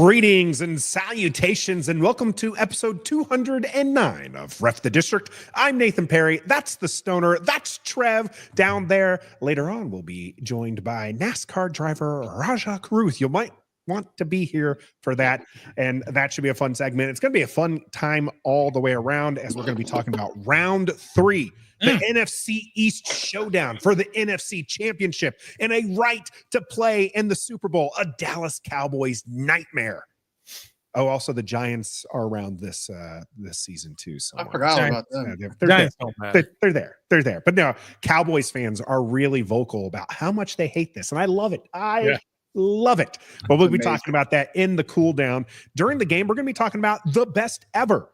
Greetings and salutations, and welcome to episode 209 of Ref the District. I'm Nathan Perry. That's the Stoner. That's Trev down there. Later on, we'll be joined by NASCAR driver Raja Ruth. You might want to be here for that, and that should be a fun segment. It's going to be a fun time all the way around as we're going to be talking about round 3. The NFC East showdown for the NFC Championship and a right to play in the Super Bowl, a Dallas Cowboys nightmare. Oh, also the Giants are around this season too. So I forgot about them. They're there. But no, Cowboys fans are really vocal about how much they hate this, and I love it. Love it. But we'll be talking about that in the cool down. During the game, we're going to be talking about the best ever.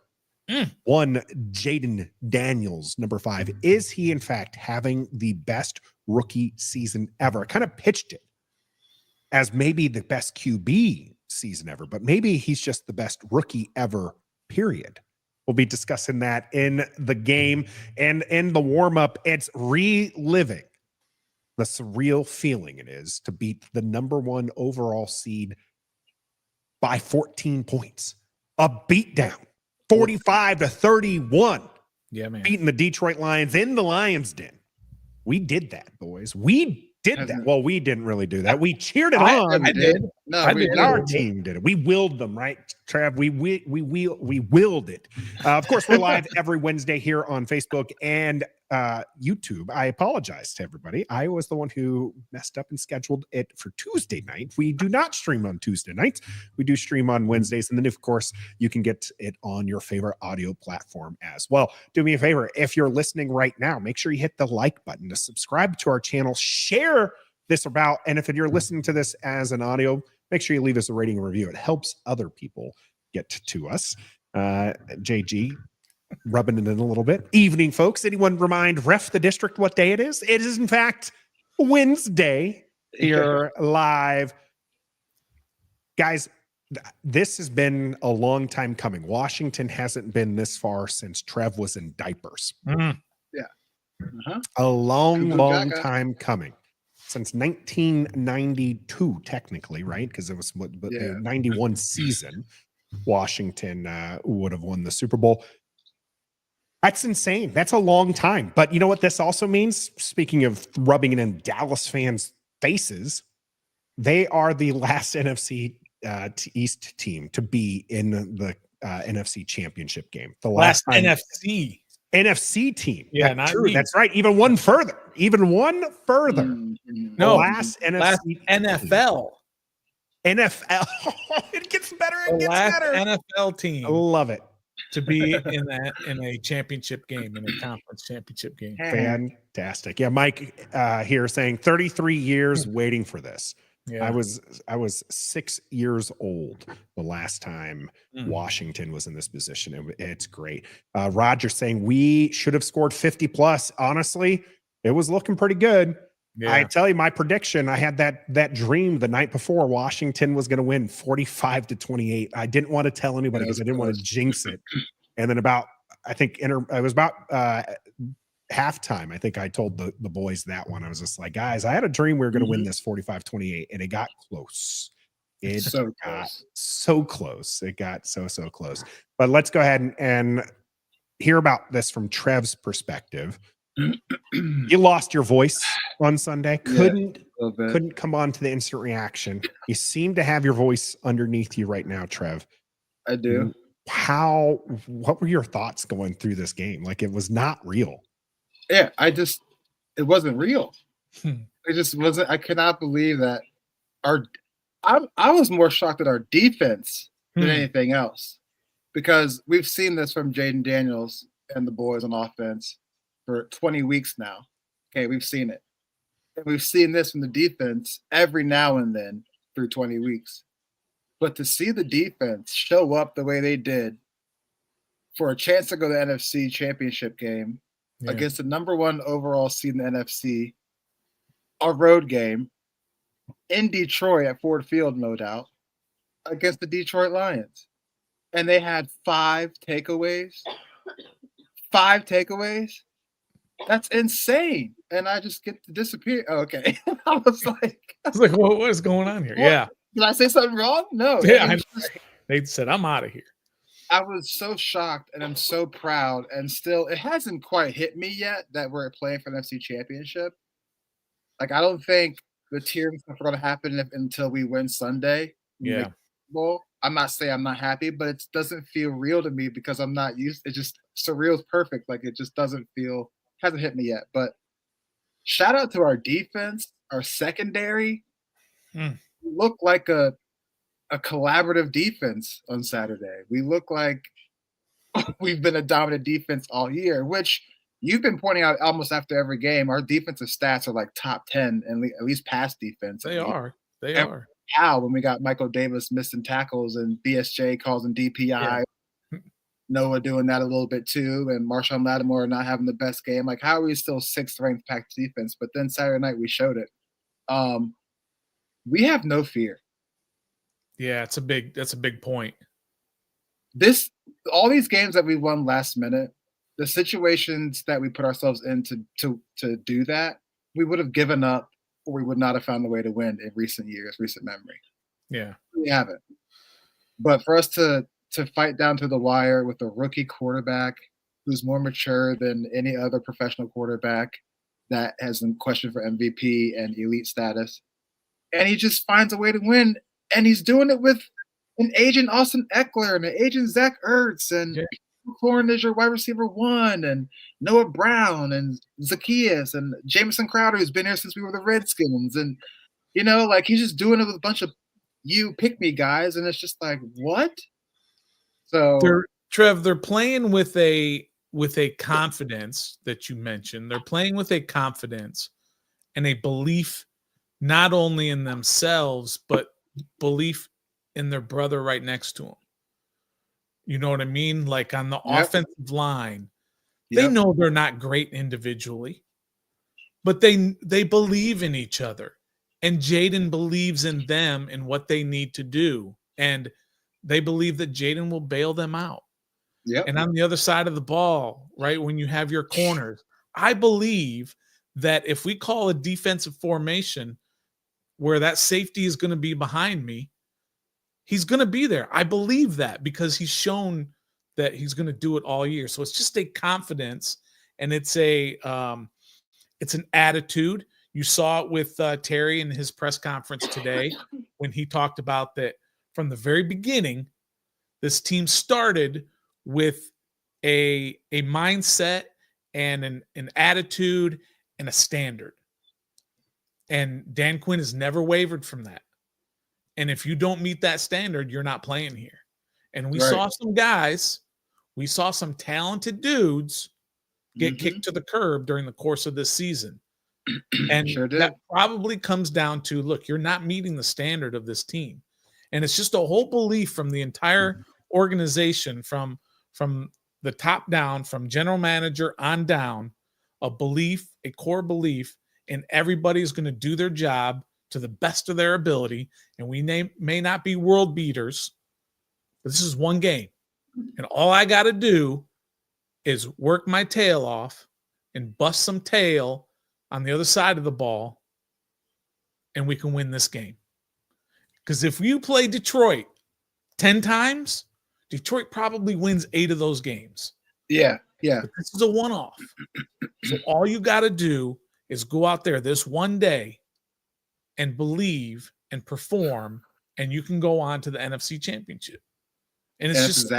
One, Jayden Daniels, number 5. Is he, in fact, having the best rookie season ever? I kind of pitched it as maybe the best QB season ever, but maybe he's just the best rookie ever, period. We'll be discussing that in the game. And in the warm-up, it's reliving the surreal feeling it is to beat the number 1 overall seed by 14 points. A beatdown. 45-31. Yeah, man. Beating the Detroit Lions in the Lions Den. We did that, boys. We did that. Well, we didn't really do that. We cheered it on. I did. No, Our team did it. We willed them, right, Trav? We willed it. Of course, we're live every Wednesday here on Facebook and YouTube. I apologize to everybody. I was the one who messed up and scheduled it for Tuesday night. We do not stream on Tuesday nights. We do stream on Wednesdays. And then, of course, you can get it on your favorite audio platform as well. Do me a favor. If you're listening right now, make sure you hit the like button to subscribe to our channel. Share this about, and if you're listening to this as an audio, make sure you leave us a rating and review. It helps other people get to us. JG, rubbing it in a little bit. Evening, folks. Anyone remind Ref the District what day it is? It is, in fact, Wednesday here live. Guys, this has been a long time coming. Washington hasn't been this far since Trev was in diapers. Yeah. A long time coming. Since 1992, technically, right? Because it was the 91 season, Washington would have won the Super Bowl. That's insane. That's a long time. But you know what this also means? Speaking of rubbing it in Dallas fans' faces, they are the last NFC East team to be in the NFC Championship game. The last NFC team. Yeah, that's true. That's right. Even one further. No, last NFL. NFL. It gets better. It gets better. NFL team. I love it. To be in a championship game, in a conference championship game. Fantastic. Yeah, Mike here saying 33 years waiting for this. Yeah. I was 6 years old the last time Washington was in this position. It's great. Roger saying we should have scored 50 plus. Honestly, it was looking pretty good. Yeah. I tell you, my prediction, I had that dream the night before Washington was going to win 45-28. I didn't want to tell anybody because I didn't want to jinx it. And then it was about halftime. I think I told the boys that one. I was just like, guys, I had a dream we were going to win this 45-28, and it got close. It got so close. It got so close. But let's go ahead and hear about this from Trev's perspective. You lost your voice on Sunday. Couldn't come on to the instant reaction. You seem to have your voice underneath you right now, Trev. I do. What were your thoughts going through this game? Like, it was not real. Yeah, it wasn't real. It just wasn't. I cannot believe that I was more shocked at our defense than anything else, because we've seen this from Jayden Daniels and the boys on offense for 20 weeks now. Okay, we've seen it. And we've seen this from the defense every now and then through 20 weeks. But to see the defense show up the way they did for a chance to go to the NFC Championship game against the number 1 overall seed in the NFC, a road game in Detroit at Ford Field, no doubt, against the Detroit Lions. And they had 5 takeaways. 5 takeaways? That's insane. And I just get to disappear. Oh, okay. I was like, what is going on here? What? Did I say something wrong? No. Yeah, they said I'm out of here. I was so shocked, and I'm so proud, and still, it hasn't quite hit me yet that we're playing for the NFC Championship. Like, I don't think the tears are going to happen until we win Sunday. Yeah. Well, I'm not saying I'm not happy, but it doesn't feel real to me because I'm not used. It just surreal is perfect. Like, it just hasn't hit me yet. But shout out to our defense, our secondary. We look like a collaborative defense on Saturday. We look like we've been a dominant defense all year, which you've been pointing out almost after every game. Our defensive stats are like top 10, and at least pass defense. They are. How when we got Michael Davis missing tackles and BSJ causing DPI, Noah doing that a little bit too, and Marshawn Lattimore not having the best game. Like, how are we still 6th ranked pack defense? But then Saturday night we showed it. We have no fear. Yeah, that's a big point. All these games that we won last minute, the situations that we put ourselves in to do that, we would have given up, or we would not have found a way to win in recent memory. Yeah. We haven't. But for us to fight down to the wire with a rookie quarterback who's more mature than any other professional quarterback that has been questioned for MVP and elite status, and he just finds a way to win, and he's doing it with an agent Austin Eckler and an agent Zach Ertz and Horn is your wide receiver 1, and Noah Brown and Zacchaeus and Jamison Crowder, who's been here since we were the Redskins. And, like, he's just doing it with a bunch of you pick me guys. And it's just like, what? So they're playing with a confidence that you mentioned. They're playing with a confidence and a belief not only in themselves, but belief in their brother right next to them. You know what I mean? Like, on the offensive line, they know they're not great individually, but they believe in each other. And Jayden believes in them and what they need to do. And they believe that Jayden will bail them out. Yep. And on the other side of the ball, right, when you have your corners, I believe that if we call a defensive formation where that safety is going to be behind me, he's going to be there. I believe that because he's shown that he's going to do it all year. So it's just a confidence, and it's an attitude. You saw it with Terry in his press conference today when he talked about that from the very beginning, this team started with a mindset and an attitude and a standard. And Dan Quinn has never wavered from that. And if you don't meet that standard, you're not playing here. And we saw some guys, we saw some talented dudes get kicked to the curb during the course of this season. And that probably comes down to, look, you're not meeting the standard of this team. And it's just a whole belief from the entire organization, from the top down, from general manager on down, a belief, a core belief, and everybody's going to do their job to the best of their ability. And we may not be world beaters, but this is one game. And all I got to do is work my tail off and bust some tail on the other side of the ball, and we can win this game. Because if you play Detroit 10 times, Detroit probably wins 8 of those games. Yeah. But this is a one-off. So all you got to do is go out there this one day and believe and perform, and you can go on to the NFC Championship. And it's just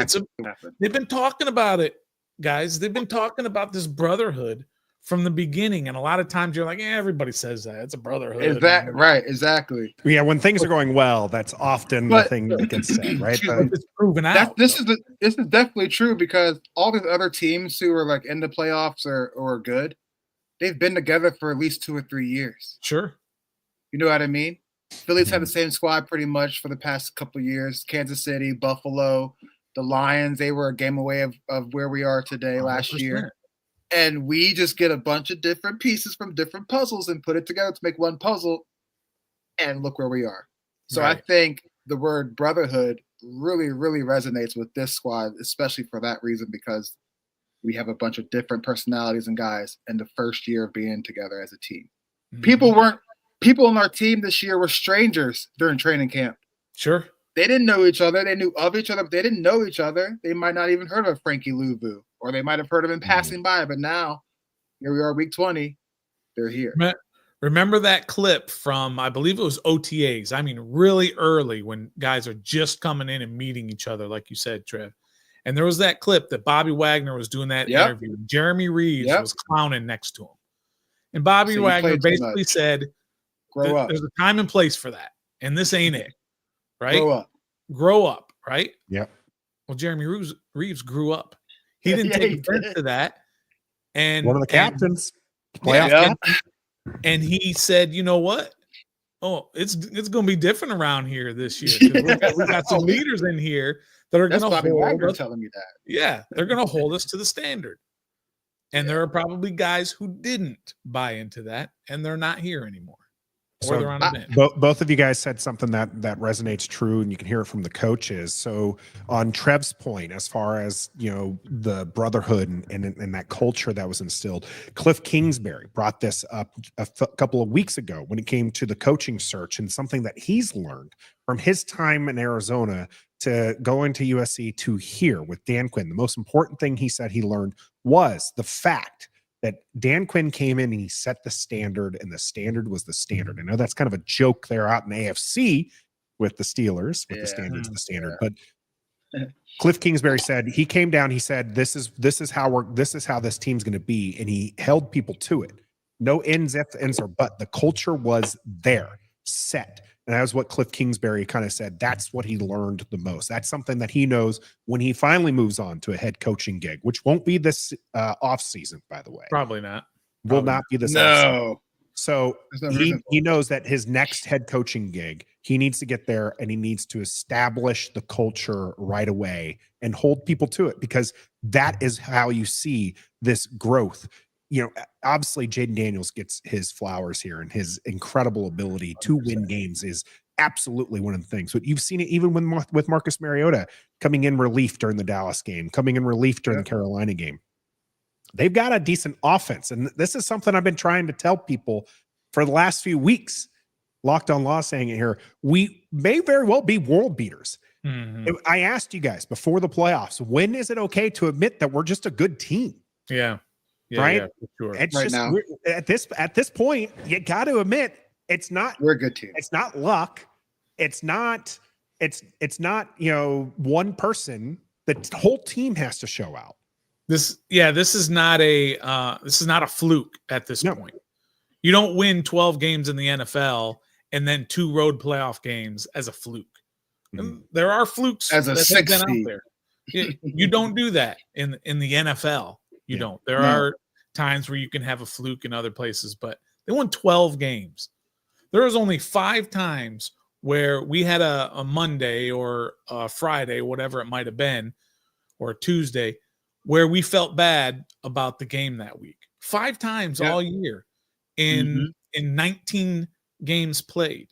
they've been talking about it, guys. They've been talking about this brotherhood from the beginning, and a lot of times you're like, everybody says that it's a brotherhood. Is that right? Exactly. Yeah, when things are going well, that's often the thing that gets said, right? It's proven out. This is definitely true, because all these other teams who are like in the playoffs or good, they've been together for at least 2 or 3 years. Sure. You know what I mean? Phillies had the same squad pretty much for the past couple of years. Kansas City, Buffalo, the Lions, they were a game away of where we are today last 100%. year. And we just get a bunch of different pieces from different puzzles and put it together to make one puzzle, and look where we are. So I think the word brotherhood really, really resonates with this squad, especially for that reason, because we have a bunch of different personalities and guys in the first year of being together as a team. Mm-hmm. People weren't people on our team this year were strangers during training camp. Sure. They didn't know each other. They knew of each other, but they didn't know each other. They might not even heard of Frankie Louvu, or they might have heard of him passing by. But now, here we are, week 20. They're here. Remember that clip from, I believe it was OTAs. I mean, really early when guys are just coming in and meeting each other, like you said, Trev. And there was that clip that Bobby Wagner was doing that interview. Jeremy Reeves was clowning next to him. And Bobby Wagner basically said, grow up. There's a time and place for that. And this ain't it. Right? Grow up, right? Yep. Well, Jeremy Reeves grew up. He didn't take offense to that. And one of the captains. And he said, you know what? Oh, it's going to be different around here this year. We got some leaders in here that are going to hold us. Telling me that. Yeah, they're going to hold us to the standard. And there are probably guys who didn't buy into that, and they're not here anymore. Or they're on a bench. Both of you guys said something that resonates true, and you can hear it from the coaches. So on Trev's point, as far as the brotherhood and that culture that was instilled, Cliff Kingsbury brought this up a couple of weeks ago when it came to the coaching search, and something that he's learned from his time in Arizona to go into USC to here with Dan Quinn. The most important thing he said he learned was the fact that Dan Quinn came in and he set the standard, and the standard was the standard. I know that's kind of a joke there out in AFC with the Steelers, with the standard's the standard. But Cliff Kingsbury said he came down, he said, this is how this team's going to be. And he held people to it. No ends, ifs, ends, or but. The culture was there, set. And that was what Cliff Kingsbury kind of said. That's what he learned the most. That's something that he knows when he finally moves on to a head coaching gig, which won't be this off season, by the way. Probably not. Will not be this off season. So he knows that his next head coaching gig, he needs to get there and he needs to establish the culture right away and hold people to it, because that is how you see this growth. Obviously Jayden Daniels gets his flowers here, and his incredible ability to win games is absolutely one of the things. But you've seen it even with Marcus Mariota coming in relief during the Dallas game, coming in relief during the Carolina game. They've got a decent offense. And this is something I've been trying to tell people for the last few weeks. Locked on Law saying it here. We may very well be world beaters. Mm-hmm. I asked you guys before the playoffs, when is it okay to admit that we're just a good team? Yeah. Right. Yeah, for sure. It's right just now. At this point, you got to admit it's not. We're a good team. It's not luck. It's not. It's not. One person. The whole team has to show out. This is not a fluke at this point. You don't win 12 games in the NFL and then 2 road playoff games as a fluke. Mm-hmm. There are flukes as a 6 out there. You don't do that in the NFL. You don't. There are times where you can have a fluke in other places, but they won 12 games. There was only 5 times where we had a Monday or a Friday, whatever it might have been, or a Tuesday, where we felt bad about the game that week. 5 times all year in 19 games played.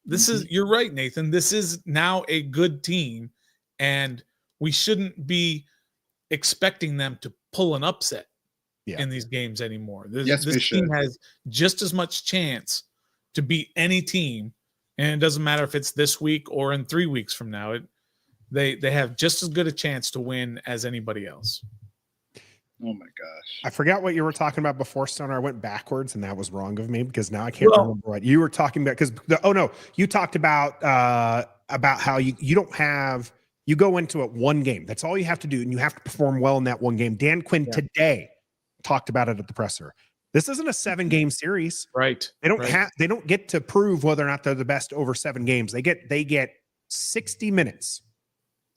This is, you're right, Nathan. This is now a good team, and we shouldn't be expecting them to pull an upset in these games anymore. This team has just as much chance to beat any team, and it doesn't matter if it's this week or in 3 weeks from now. They have just as good a chance to win as anybody else. Oh my gosh. I forgot what you were talking about before, Stoner. I went backwards, and that was wrong of me, because now I can't remember what you were talking about. You talked about how you don't have. You go into it one game. That's all you have to do, and you have to perform well in that one game. Dan Quinn today talked about it at the presser. This isn't a 7-game series, right? They don't get to prove whether or not they're the best over 7 games. They get 60 minutes,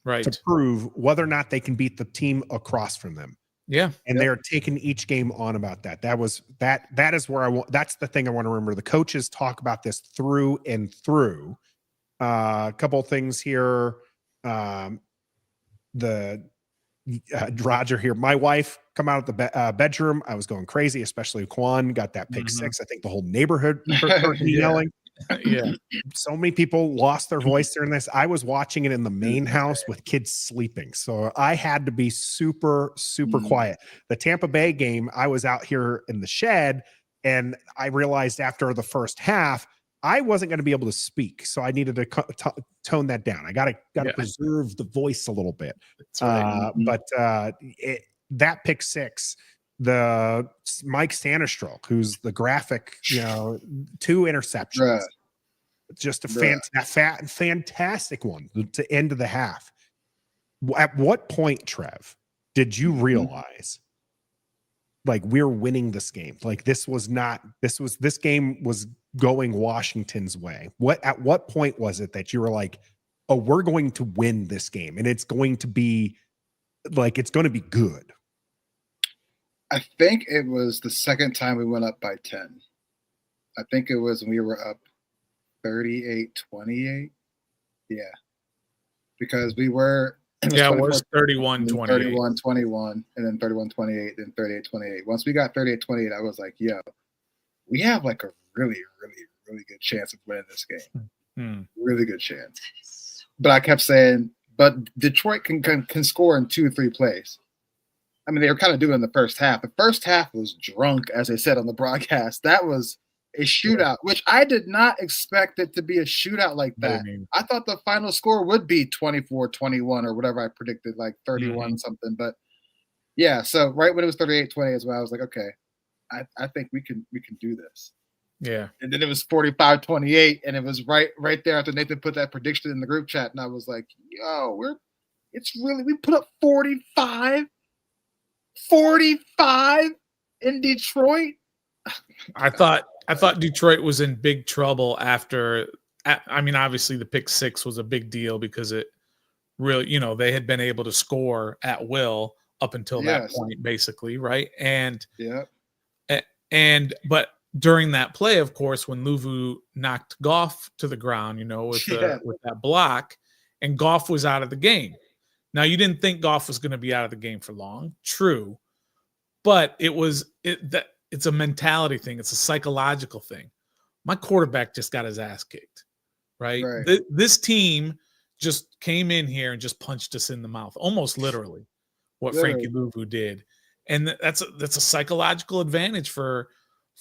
right, to prove whether or not they can beat the team across from them. Yeah, and they are taking each game on about that. That is where I want. That's the thing I want to remember. The coaches talk about this through and through. A couple of things here. Roger here. My wife come out of the bedroom. I was going crazy, especially Quan got that pick 6. I think the whole neighborhood yelling. Yeah. So many people lost their voice during this. I was watching it in the main house with kids sleeping. So I had to be super, super quiet. The Tampa Bay game, I was out here in the shed, And I realized after the first half, I wasn't going to be able to speak. So I needed to tone that down. I got to preserve the voice a little bit. That's right. But that pick six, the Mike Sanderstrom, who's the graphic, 2 interceptions. Right. Just a fantastic one to end of the half. At what point, Trev, did you realize like we're winning this game? Like this game was going Washington's way. At what point was it that you were like, oh, we're going to win this game and it's going to be good? I think it was the second time we went up by 10. I think it was when we were up 38-28. Yeah. Because we were it was 31-28. 31-21 and then 31-28 and 38-28. Once we got 38-28, I was like, yo, we have like a really, really, really good chance of winning this game. Really good chance. But I kept saying, but Detroit can score in 2-3 plays. I mean, they were kind of doing it in the first half. The first half was drunk, as they said on the broadcast. That was a shootout, which I did not expect it to be a shootout like that. I thought the final score would be 24-21 or whatever I predicted, like 31 something. But yeah, so right when it was 38-20 is when I was like, okay, I think we can do this. Yeah. And then it was 45-28, and it was right there after Nathan put that prediction in the group chat, and I was like, yo, we put up 45 in Detroit. I thought Detroit was in big trouble after. I mean, obviously the pick six was a big deal because it really, they had been able to score at will up until that point, basically, right? And but during that play, of course, when Luvu knocked Goff to the ground, with that block, and Goff was out of the game. Now, you didn't think Goff was going to be out of the game for long, true, but it's a mentality thing. It's a psychological thing. My quarterback just got his ass kicked, right? This team just came in here and just punched us in the mouth, almost literally, what Frankie Luvu did. And that's a psychological advantage for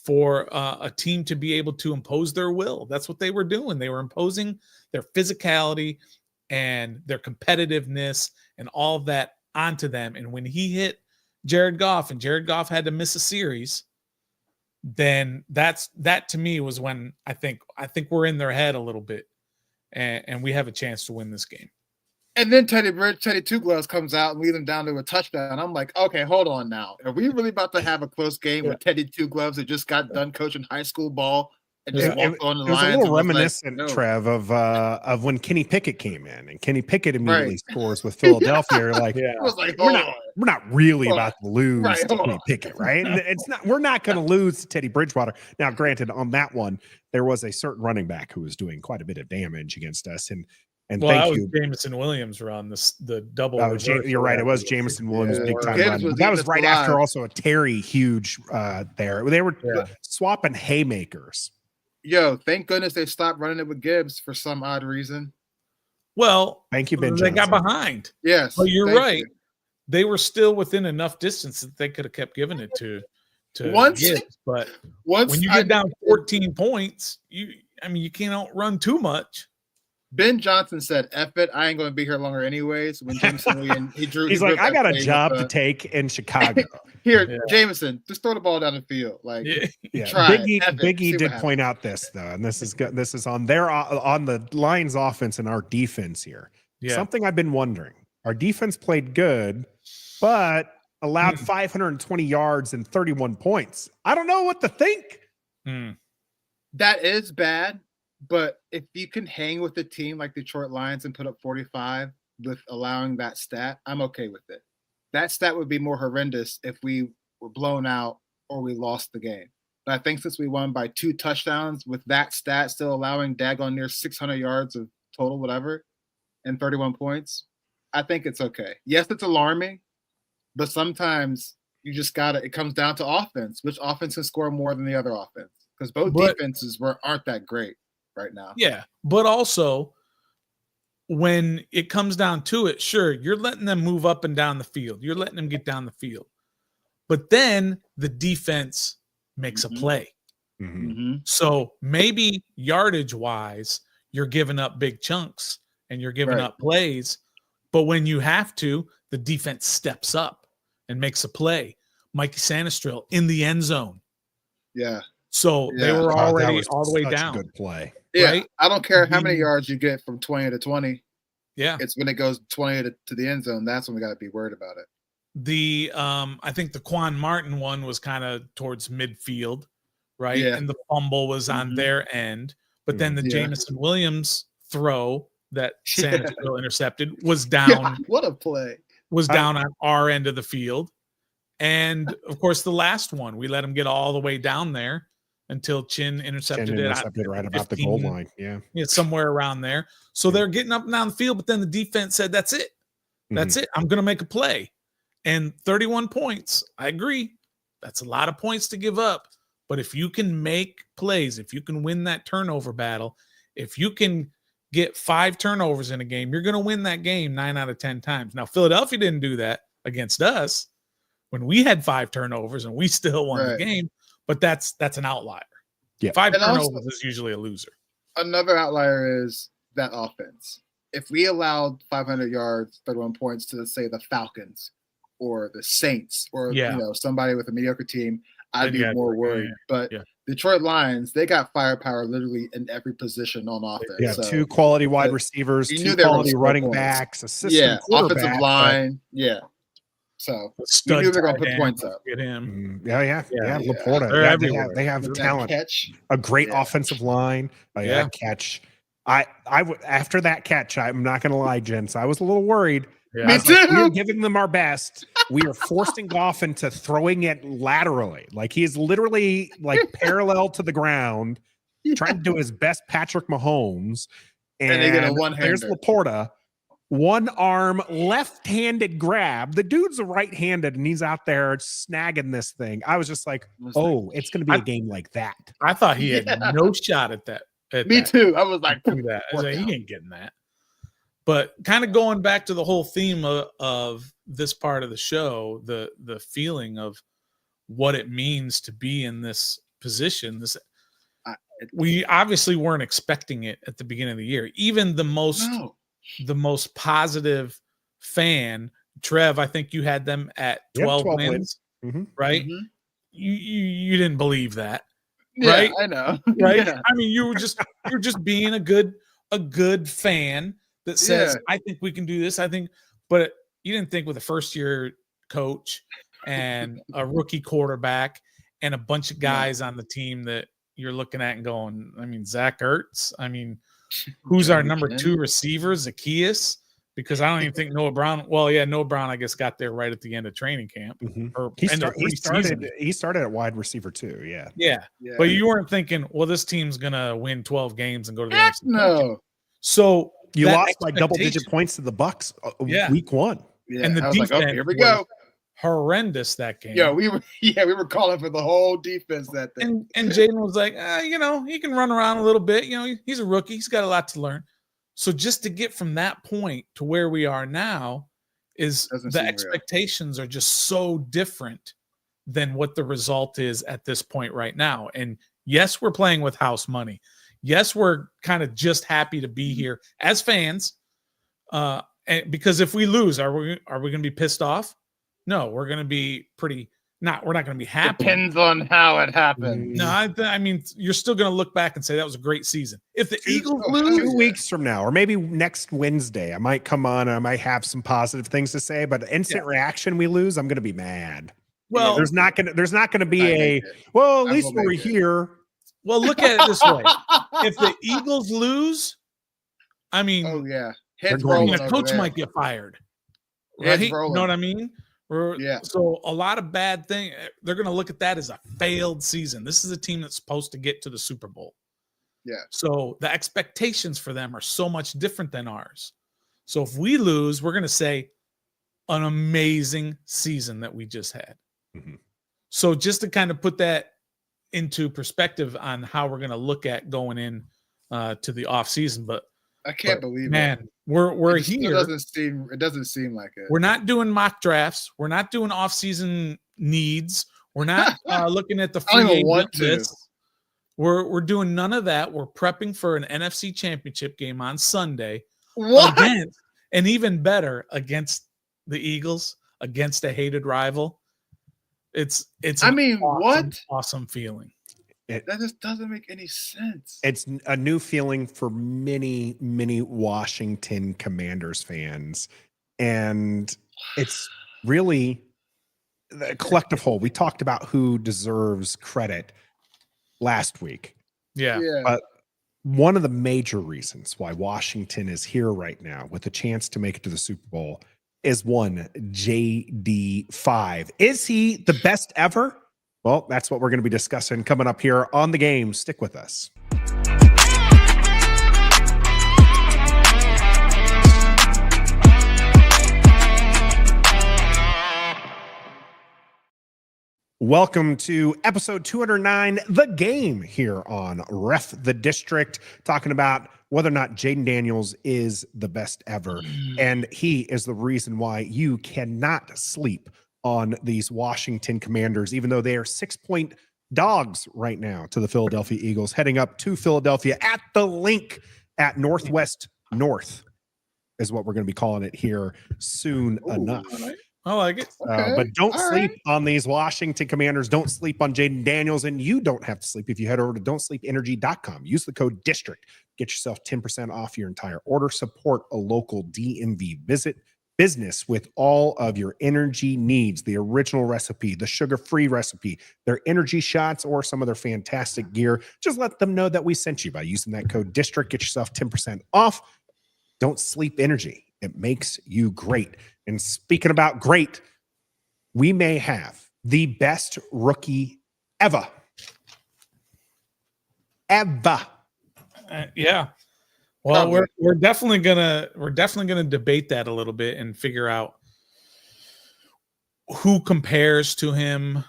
a team to be able to impose their will. That's what they were doing. They were imposing their physicality and their competitiveness and all of that onto them. And when he hit Jared Goff and Jared Goff had to miss a series, then that to me was when I think we're in their head a little bit and we have a chance to win this game. And then Teddy Two Gloves comes out and leads them down to a touchdown. I'm like, okay, hold on now. Are we really about to have a close game with Teddy Two Gloves that just got done coaching high school ball and just walked on the Lions? It was a little reminiscent, Trev, of when Kenny Pickett came in, and Kenny Pickett immediately scores with Philadelphia. You're like, I was like, we're not really about to lose to Kenny Pickett, right? And we're not going to lose to Teddy Bridgewater. Now, granted, on that one, there was a certain running back who was doing quite a bit of damage against us, and thank you. Jameson Williams around the double. You're right. It was Jameson Williams big time run. That was right after also a Terry huge there. They were swapping haymakers. Yo, thank goodness they stopped running it with Gibbs for some odd reason. Well, thank you, Ben. They got behind. Yes, but you're right. They were still within enough distance that they could have kept giving it to Gibbs. But when you get down 14 points, you can't outrun too much. Ben Johnson said, F it, I ain't going to be here longer anyways. When Jameson Williams, he's like, I got a job to take in Chicago. Here, Jameson, just throw the ball down the field. Like, try Biggie did point out this, though, and this is good. This is on the Lions offense and our defense here. Yeah. Something I've been wondering. Our defense played good, but allowed 520 yards and 31 points. I don't know what to think. That is bad. But if you can hang with the team like Detroit Lions and put up 45 with allowing that stat, I'm okay with it. That stat would be more horrendous if we were blown out or we lost the game. But I think since we won by 2 touchdowns with that stat still allowing daggone near 600 yards of total whatever and 31 points, I think it's okay. Yes, it's alarming, but sometimes you just it comes down to offense. Which offense can score more than the other offense? Because both defenses aren't that great right now. Yeah, but also when it comes down to it, sure, you're letting them move up and down the field. You're letting them get down the field. But then the defense makes a play. So maybe yardage wise, you're giving up big chunks and you're giving up plays. But when you have to, the defense steps up and makes a play. Mikey Sanistril in the end zone. Yeah. So they were already all the way such a down. good play. Yeah. Right? I don't care how many yards you get from 20 to 20. Yeah. It's when it goes 20 to the end zone. That's when we got to be worried about it. The I think the Quan Martin one was kind of towards midfield, right? Yeah. And the fumble was on their end. But then the Jameson Williams throw that Sanistril intercepted was down. Yeah, what a play. Was down on our end of the field. And of course, the last one, we let him get all the way down there until Chin intercepted it right about the goal line. Yeah, somewhere around there. So they're getting up and down the field, but then the defense said, "That's it, that's it. I'm going to make a play." And 31 points. I agree. That's a lot of points to give up. But if you can make plays, if you can win that turnover battle, if you can get 5 turnovers in a game, you're going to win that game 9 out of 10 times. Now, Philadelphia didn't do that against us when we had 5 turnovers and we still won the game, but that's an outlier. Yeah. 5 turnovers is usually a loser. Another outlier is that offense. If we allowed 500 yards, 31 points to, let's say, the Falcons or the Saints or somebody with a mediocre team, I'd be more worried. But Detroit Lions, they got firepower literally in every position on offense. Yeah, so 2 quality wide receivers, 2 quality running backs, assistant offensive line. Yeah. So we knew they were going to put points up. Get him. Yeah. Laporta. They have talent. Catch. A great offensive line. That catch. After that catch, I'm not going to lie, gents. I was a little worried. Yeah. Me too. Like, we're giving them our best. We are forcing Goff into throwing it laterally. Like he is literally like parallel to the ground, trying to do his best Patrick Mahomes. And they get a one-hander. There's Laporta. One arm, left-handed grab. The dude's a right-handed, and he's out there snagging this thing. I was just like, it's going to be a game like that. I thought he had no shot at that. Me too. I was like, that. I was like, he ain't getting that. But kind of going back to the whole theme of this part of the show, the feeling of what it means to be in this position. We obviously weren't expecting it at the beginning of the year. Even the most positive fan, Trev, I think you had them at 12 wins. Right? Mm-hmm. You didn't believe that, right? I know, right? Yeah. I mean, you're just being a good fan that says, I think we can do this. But you didn't think with a first-year coach and a rookie quarterback and a bunch of guys on the team that you're looking at and going, I mean, Zach Ertz. I mean, who's our number 2 receiver, Zacchaeus? Because I don't even think Noah Brown. Well, Noah Brown, I guess, got there right at the end of training camp. Or he started at wide receiver too. Yeah. But you weren't thinking, well, this team's gonna win 12 games and go to the NFC No. Championship. So you lost by double-digit points to the Bucks week 1. Yeah, and the defense, like, here we go. Horrendous that game. Yeah, we were calling for the whole defense that day. And Jayden was like, he can run around a little bit. He's a rookie. He's got a lot to learn. So just to get from that point to where we are now is the expectations are just so different than what the result is at this point right now. And yes, we're playing with house money. Yes, we're kind of just happy to be here as fans. And because if we lose, are we going to be pissed off? No, we're going to be we're not going to be happy. Depends on how it happened. No, I mean, you're still going to look back and say that was a great season. If the Eagles lose 2 weeks from now, or maybe next Wednesday, I might come on and I might have some positive things to say, but instant reaction, we lose, I'm going to be mad. Well, there's not going to be at least we're here. Well, look at it this way. If the Eagles lose, I mean, the coach might get fired. Right? You know what I mean? So a lot of bad things. They're going to look at that as a failed season. This is a team that's supposed to get to the Super Bowl. Yeah. So the expectations for them are so much different than ours. So if we lose, we're going to say an amazing season that we just had. Mm-hmm. So just to kind of put that into perspective on how we're going to look at going in to the off season, but I can't believe it. We're here. It doesn't seem like it. We're not doing mock drafts. We're not doing off-season needs. We're not looking at the free agent list. We're doing none of that. We're prepping for an NFC Championship game on Sunday. What? And even better, against the Eagles, against a hated rival. It's awesome feeling. That just doesn't make any sense. It's a new feeling for many, many Washington Commanders fans. And it's really the collective whole. We talked about who deserves credit last week. Yeah. But one of the major reasons why Washington is here right now with a chance to make it to the Super Bowl is one JD5. Is he the best ever? Well, that's what we're going to be discussing coming up here on The Game. Stick with us. Welcome to episode 209, The Game, here on Ref the District, talking about whether or not Jayden Daniels is the best ever. And he is the reason why you cannot sleep on these Washington Commanders, even though they are 6-point dogs right now to the Philadelphia Eagles, heading up to Philadelphia at the link at Northwest North is what we're going to be calling it here soon enough. I like it. Okay. But don't sleep on these Washington Commanders. Don't sleep on Jayden Daniels. And you don't have to sleep if you head over to don'tsleepenergy.com. Use the code DISTRICT. Get yourself 10% off your entire order. Support a local DMV business with all of your energy needs. The original recipe, the sugar-free recipe, their energy shots, or some of their fantastic gear. Just let them know that we sent you by using that code DISTRICT. Get yourself 10% off. Don't Sleep Energy. It makes you great. And speaking about great, we may have the best rookie ever. Yeah. Well, we're definitely gonna debate that a little bit and figure out who compares to him.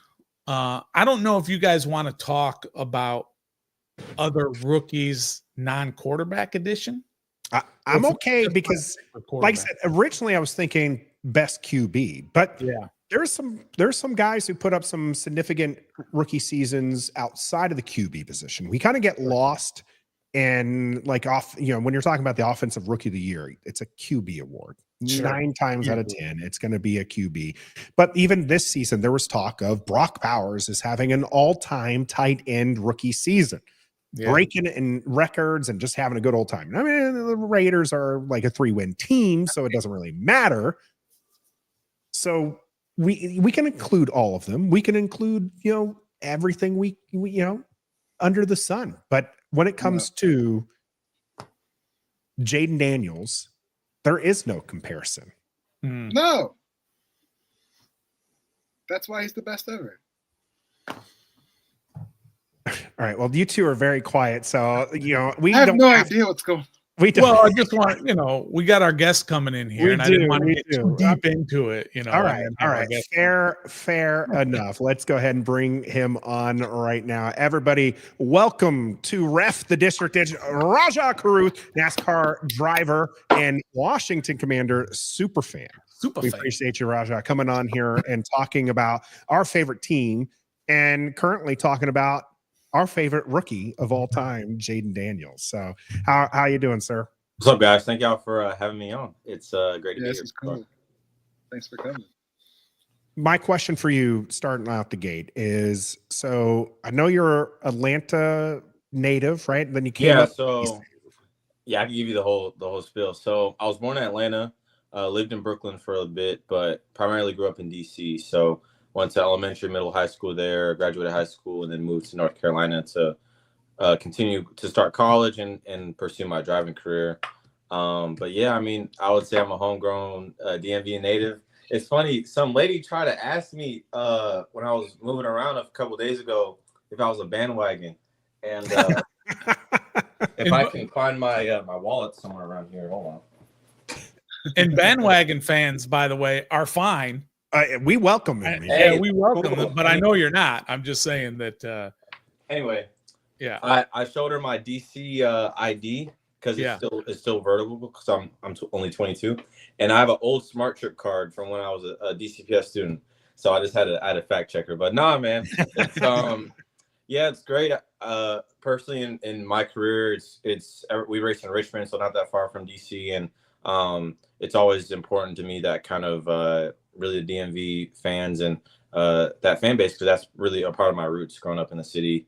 I don't know if you guys want to talk about other rookies non-quarterback edition. I'm okay because, like I said, originally I was thinking best QB, but yeah, there's some guys who put up some significant rookie seasons outside of the QB position. We kind of get lost in when you're talking about the offensive rookie of the year, it's a QB award. Sure. 9 times out of 10, it's going to be a QB. But even this season, there was talk of Brock Bowers as having an all-time tight end rookie season. Yeah. Breaking in records and just having a good old time. I mean, the Raiders are like a 3-win team, so it doesn't really matter. So we can include all of them. We can include, everything we under the sun. But when it comes to Jayden Daniels, there is no comparison. No. That's why he's the best ever. All right. Well, you two are very quiet, so we have no idea what's going on. Well, I just want we got our guests coming in here, I didn't want to get too deep into it. All right. Fair enough. Let's go ahead and bring him on right now. Everybody, welcome to Ref the District. Raja Ruth, NASCAR driver and Washington Commander superfan. We appreciate you, Raja, coming on here and talking about our favorite team, and currently talking about our favorite rookie of all time, Jayden Daniels. So how you doing, sir? What's up, guys? Thank y'all for having me on. It's great to be here. Cool. Thanks for coming. My question for you starting out the gate is, so I know you're Atlanta native, right? And then you came up. I can give you the whole spiel. So I was born in Atlanta, lived in Brooklyn for a bit, but primarily grew up in DC. So went to elementary, middle, high school there, graduated high school, and then moved to North Carolina to continue to start college and pursue my driving career. But yeah, I mean, I would say I'm a homegrown DMV native. It's funny, some lady tried to ask me when I was moving around a couple of days ago if I was a bandwagon. And if I can find my my wallet somewhere around here, hold on. And bandwagon fans, by the way, are fine. We welcome them. We welcome them, but I know you're not. I'm just saying that. Anyway, yeah, I showed her my DC ID because it's still vertical because I'm only 22, and I have an old Smart Trip card from when I was a DCPS student. So I just had to fact check her. But nah, man, it's it's great. personally in my career, we race in Richmond, so not that far from DC, and it's always important to me that kind of really the DMV fans and that fan base, because that's really a part of my roots growing up in the city.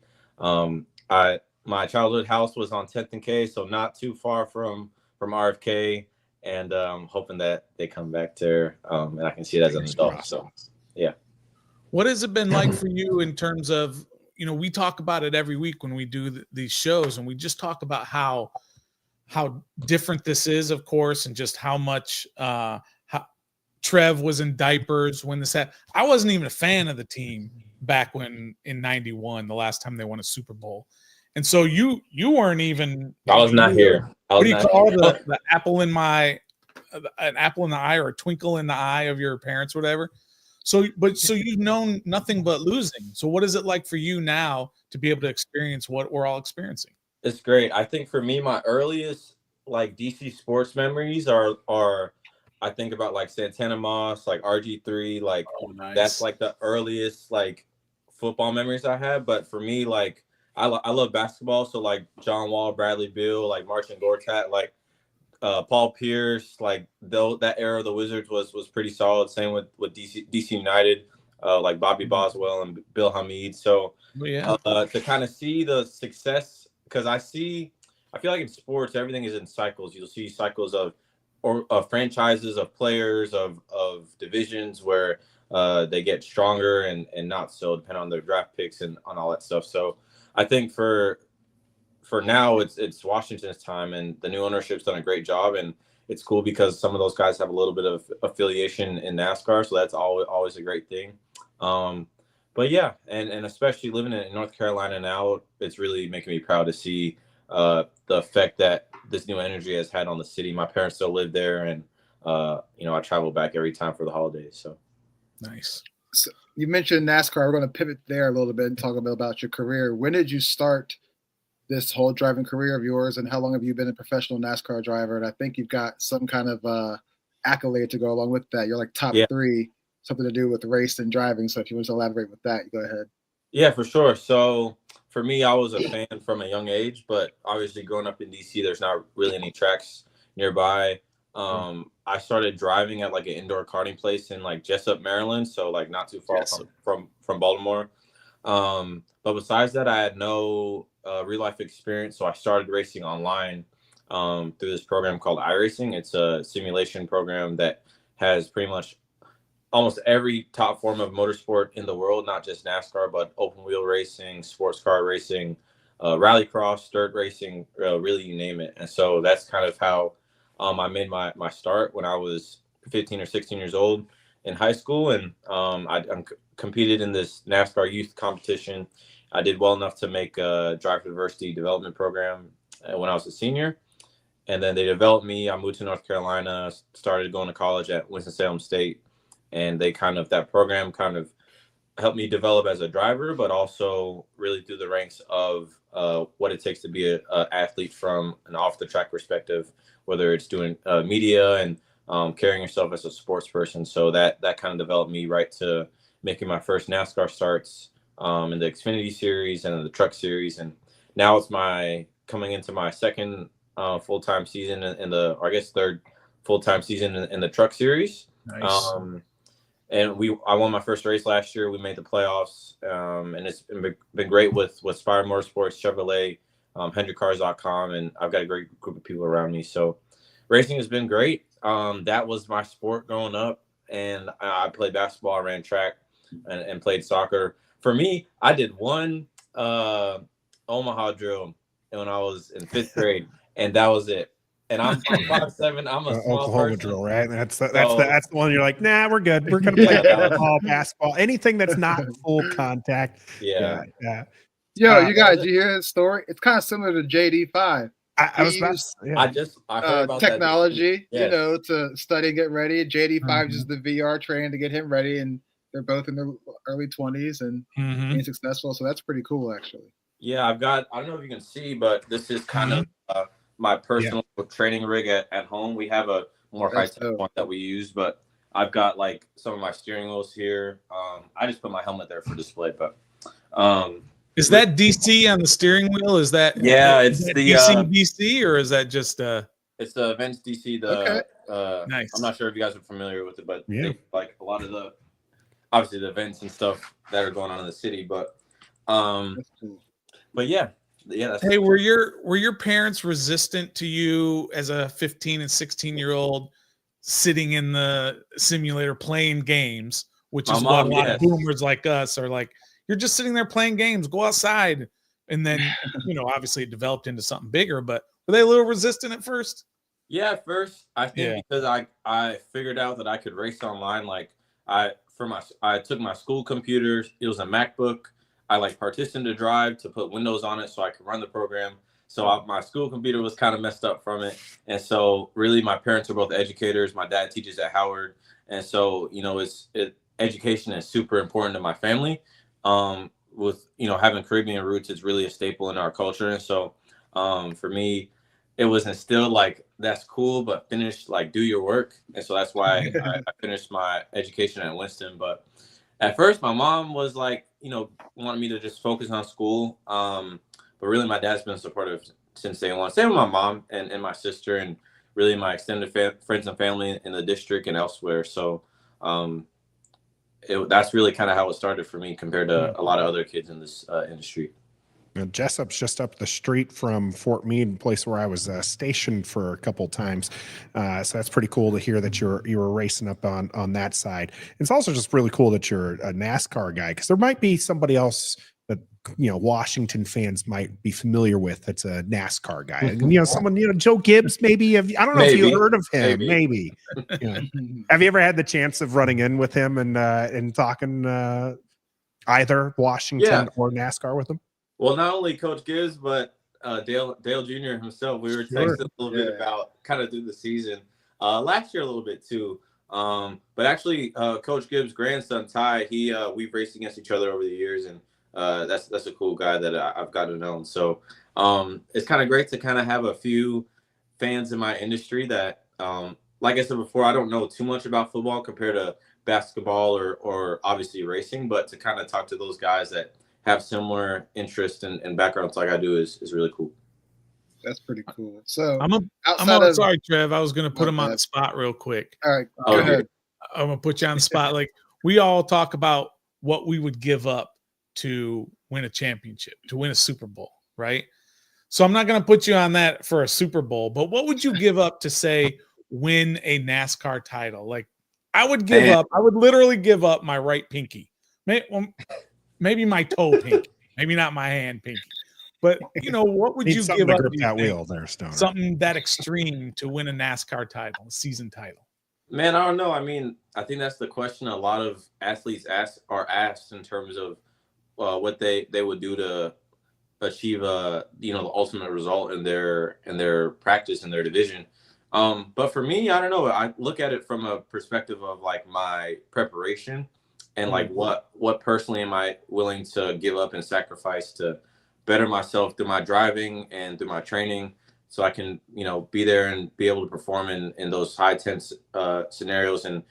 My childhood house was on 10th and K, so not too far from RFK, and hoping that they come back there and I can see it as an adult. So, yeah. What has it been like for you in terms of, we talk about it every week when we do these shows, and we just talk about how different this is, of course, and just how much how Trev was in diapers when this happened. I wasn't even a fan of the team back when in '91, the last time they won a Super Bowl. And so you weren't even. I was not here. What do you call the apple in an apple in the eye, or a twinkle in the eye of your parents, whatever. So you've known nothing but losing. So what is it like for you now to be able to experience what we're all experiencing? It's great. I think for me, my earliest like DC sports memories are I think about like Santana Moss, like RG3, like nice. That's like the earliest like football memories I have. But for me, like I love basketball, so like John Wall, Bradley Beal, like Marcin Gortat, like Paul Pierce, like that era of the Wizards was pretty solid. Same with DC United, like Bobby Boswell and Bill Hamid. So to kind of see the success, because I feel like in sports everything is in cycles. You'll see cycles of franchises, of players, of divisions where they get stronger and not so, depending on their draft picks and on all that stuff. So I think for now it's Washington's time, and the new ownership's done a great job, and it's cool because some of those guys have a little bit of affiliation in NASCAR, so that's always a great thing. But yeah, and especially living in North Carolina now, it's really making me proud to see the effect that this new energy has had on the city. My parents still live there, and I travel back every time for the holidays. So nice. So you mentioned NASCAR. We're going to pivot there a little bit and talk a bit about your career. When did you start this whole driving career of yours, and how long have you been a professional NASCAR driver? And I think you've got some kind of accolade to go along with that. You're like top 3, something to do with race and driving. So if you want to elaborate with that, you go ahead. Yeah, for sure. So for me, I was a fan from a young age, but obviously growing up in DC, there's not really any tracks nearby. I started driving at like an indoor karting place in like Jessup, Maryland, so like not too far from Baltimore. But besides that, I had no real life experience, so I started racing online through this program called iRacing. It's a simulation program that has pretty much almost every top form of motorsport in the world, not just NASCAR, but open wheel racing, sports car racing, rallycross, dirt racing, really you name it. And so that's kind of how I made my start when I was 15 or 16 years old in high school. And I competed in this NASCAR youth competition. I did well enough to make a driver diversity development program when I was a senior. And then they developed me. I moved to North Carolina, started going to college at Winston-Salem State. And that program kind of helped me develop as a driver, but also really through the ranks of what it takes to be an athlete from an off the track perspective, whether it's doing media and carrying yourself as a sports person. So that kind of developed me right to making my first NASCAR starts in the Xfinity Series and in the Truck Series. And now it's coming into my second full-time season third full-time season in the Truck Series. Nice. And I won my first race last year. We made the playoffs, and it's been great with Spire Motorsports, Chevrolet, HendrickCars.com, and I've got a great group of people around me. So racing has been great. That was my sport growing up, and I played basketball, I ran track, and played soccer. For me, I did one Omaha drill when I was in 5th grade, and that was it. And I'm 5'7". I'm a small Oklahoma person. drill, right? That's the one you're like, nah, we're good. We're gonna play football, basketball, anything that's not full contact. Yeah. Yo, you guys, you hear his story? It's kind of similar to JD5. I heard about technology, that. To study and get ready. JD5 is the VR training to get him ready, and they're both in their early 20s and being successful. So that's pretty cool, actually. Yeah, I don't know if you can see, but this is kind of my personal training rig at home. We have a more high-tech one that we use, but I've got like some of my steering wheels here. I just put my helmet there for display, but Is that DC on the steering wheel? Is that it's that the DC, or is that just it's the events DC. nice. I'm not sure if you guys are familiar with it, but Yeah, like a lot of the obviously the events and stuff that are going on in the city. But yeah. That's Hey, were your parents resistant to you as a 15 and 16-year-old sitting in the simulator playing games, which is what a lot of boomers like us are like, you're just sitting there playing games, go outside. And then, obviously it developed into something bigger, but were they a little resistant at first? Yeah, at first, I think because I figured out that I could race online. Like I took my school computers. It was a MacBook. I partitioned the drive to put Windows on it so I could run the program. So my school computer was kind of messed up from it. And so really my parents are both educators. My dad teaches at Howard. And so, education is super important to my family. With, having Caribbean roots, it's really a staple in our culture. And so for me, it was instilled that's cool, but finish, do your work. And so that's why I finished my education at Winston. But at first, my mom was wanted me to just focus on school. But really, my dad's been supportive since day one. Same with my mom and my sister, and really my extended friends and family in the district and elsewhere. So that's really kind of how it started for me compared to a lot of other kids in this industry. Jessup's just up the street from Fort Meade, place where I was stationed for a couple times. So that's pretty cool to hear that you were racing up on that side. It's also just really cool that you're a NASCAR guy, because there might be somebody else that Washington fans might be familiar with that's a NASCAR guy. Someone Joe Gibbs, maybe. I don't know if you heard of him. Maybe. Have you ever had the chance of running in with him and talking either Washington or NASCAR with him? Well, not only Coach Gibbs, but Dale Jr. himself. We were texting a little bit about kind of through the season. Last year a little bit too. But actually, Coach Gibbs' grandson Ty, we've raced against each other over the years, and that's a cool guy that I've gotten to know. So it's kind of great to kind of have a few fans in my industry that, like I said before, I don't know too much about football compared to basketball or obviously racing, but to kind of talk to those guys that have similar interests and backgrounds like I do is really cool. That's pretty cool. So sorry, Trev. I was going to put him on the spot real quick. All right, go ahead. I'm going to put you on the spot. We all talk about what we would give up to win a championship, to win a Super Bowl, right? So I'm not going to put you on that for a Super Bowl, but what would you give up to say win a NASCAR title? I would literally give up my right pinky. Maybe my toe pinky, maybe not my hand pinky, but what would you give up? That wheel there, Stoner. Something that extreme to win a NASCAR title, a season title. Man, I don't know. I mean, I think that's the question a lot of athletes are asked in terms of what they would do to achieve the ultimate result in their practice in their division. But for me, I don't know. I look at it from a perspective of my preparation. And what personally am I willing to give up and sacrifice to better myself through my driving and through my training, so I can be there and be able to perform in those high tense scenarios. And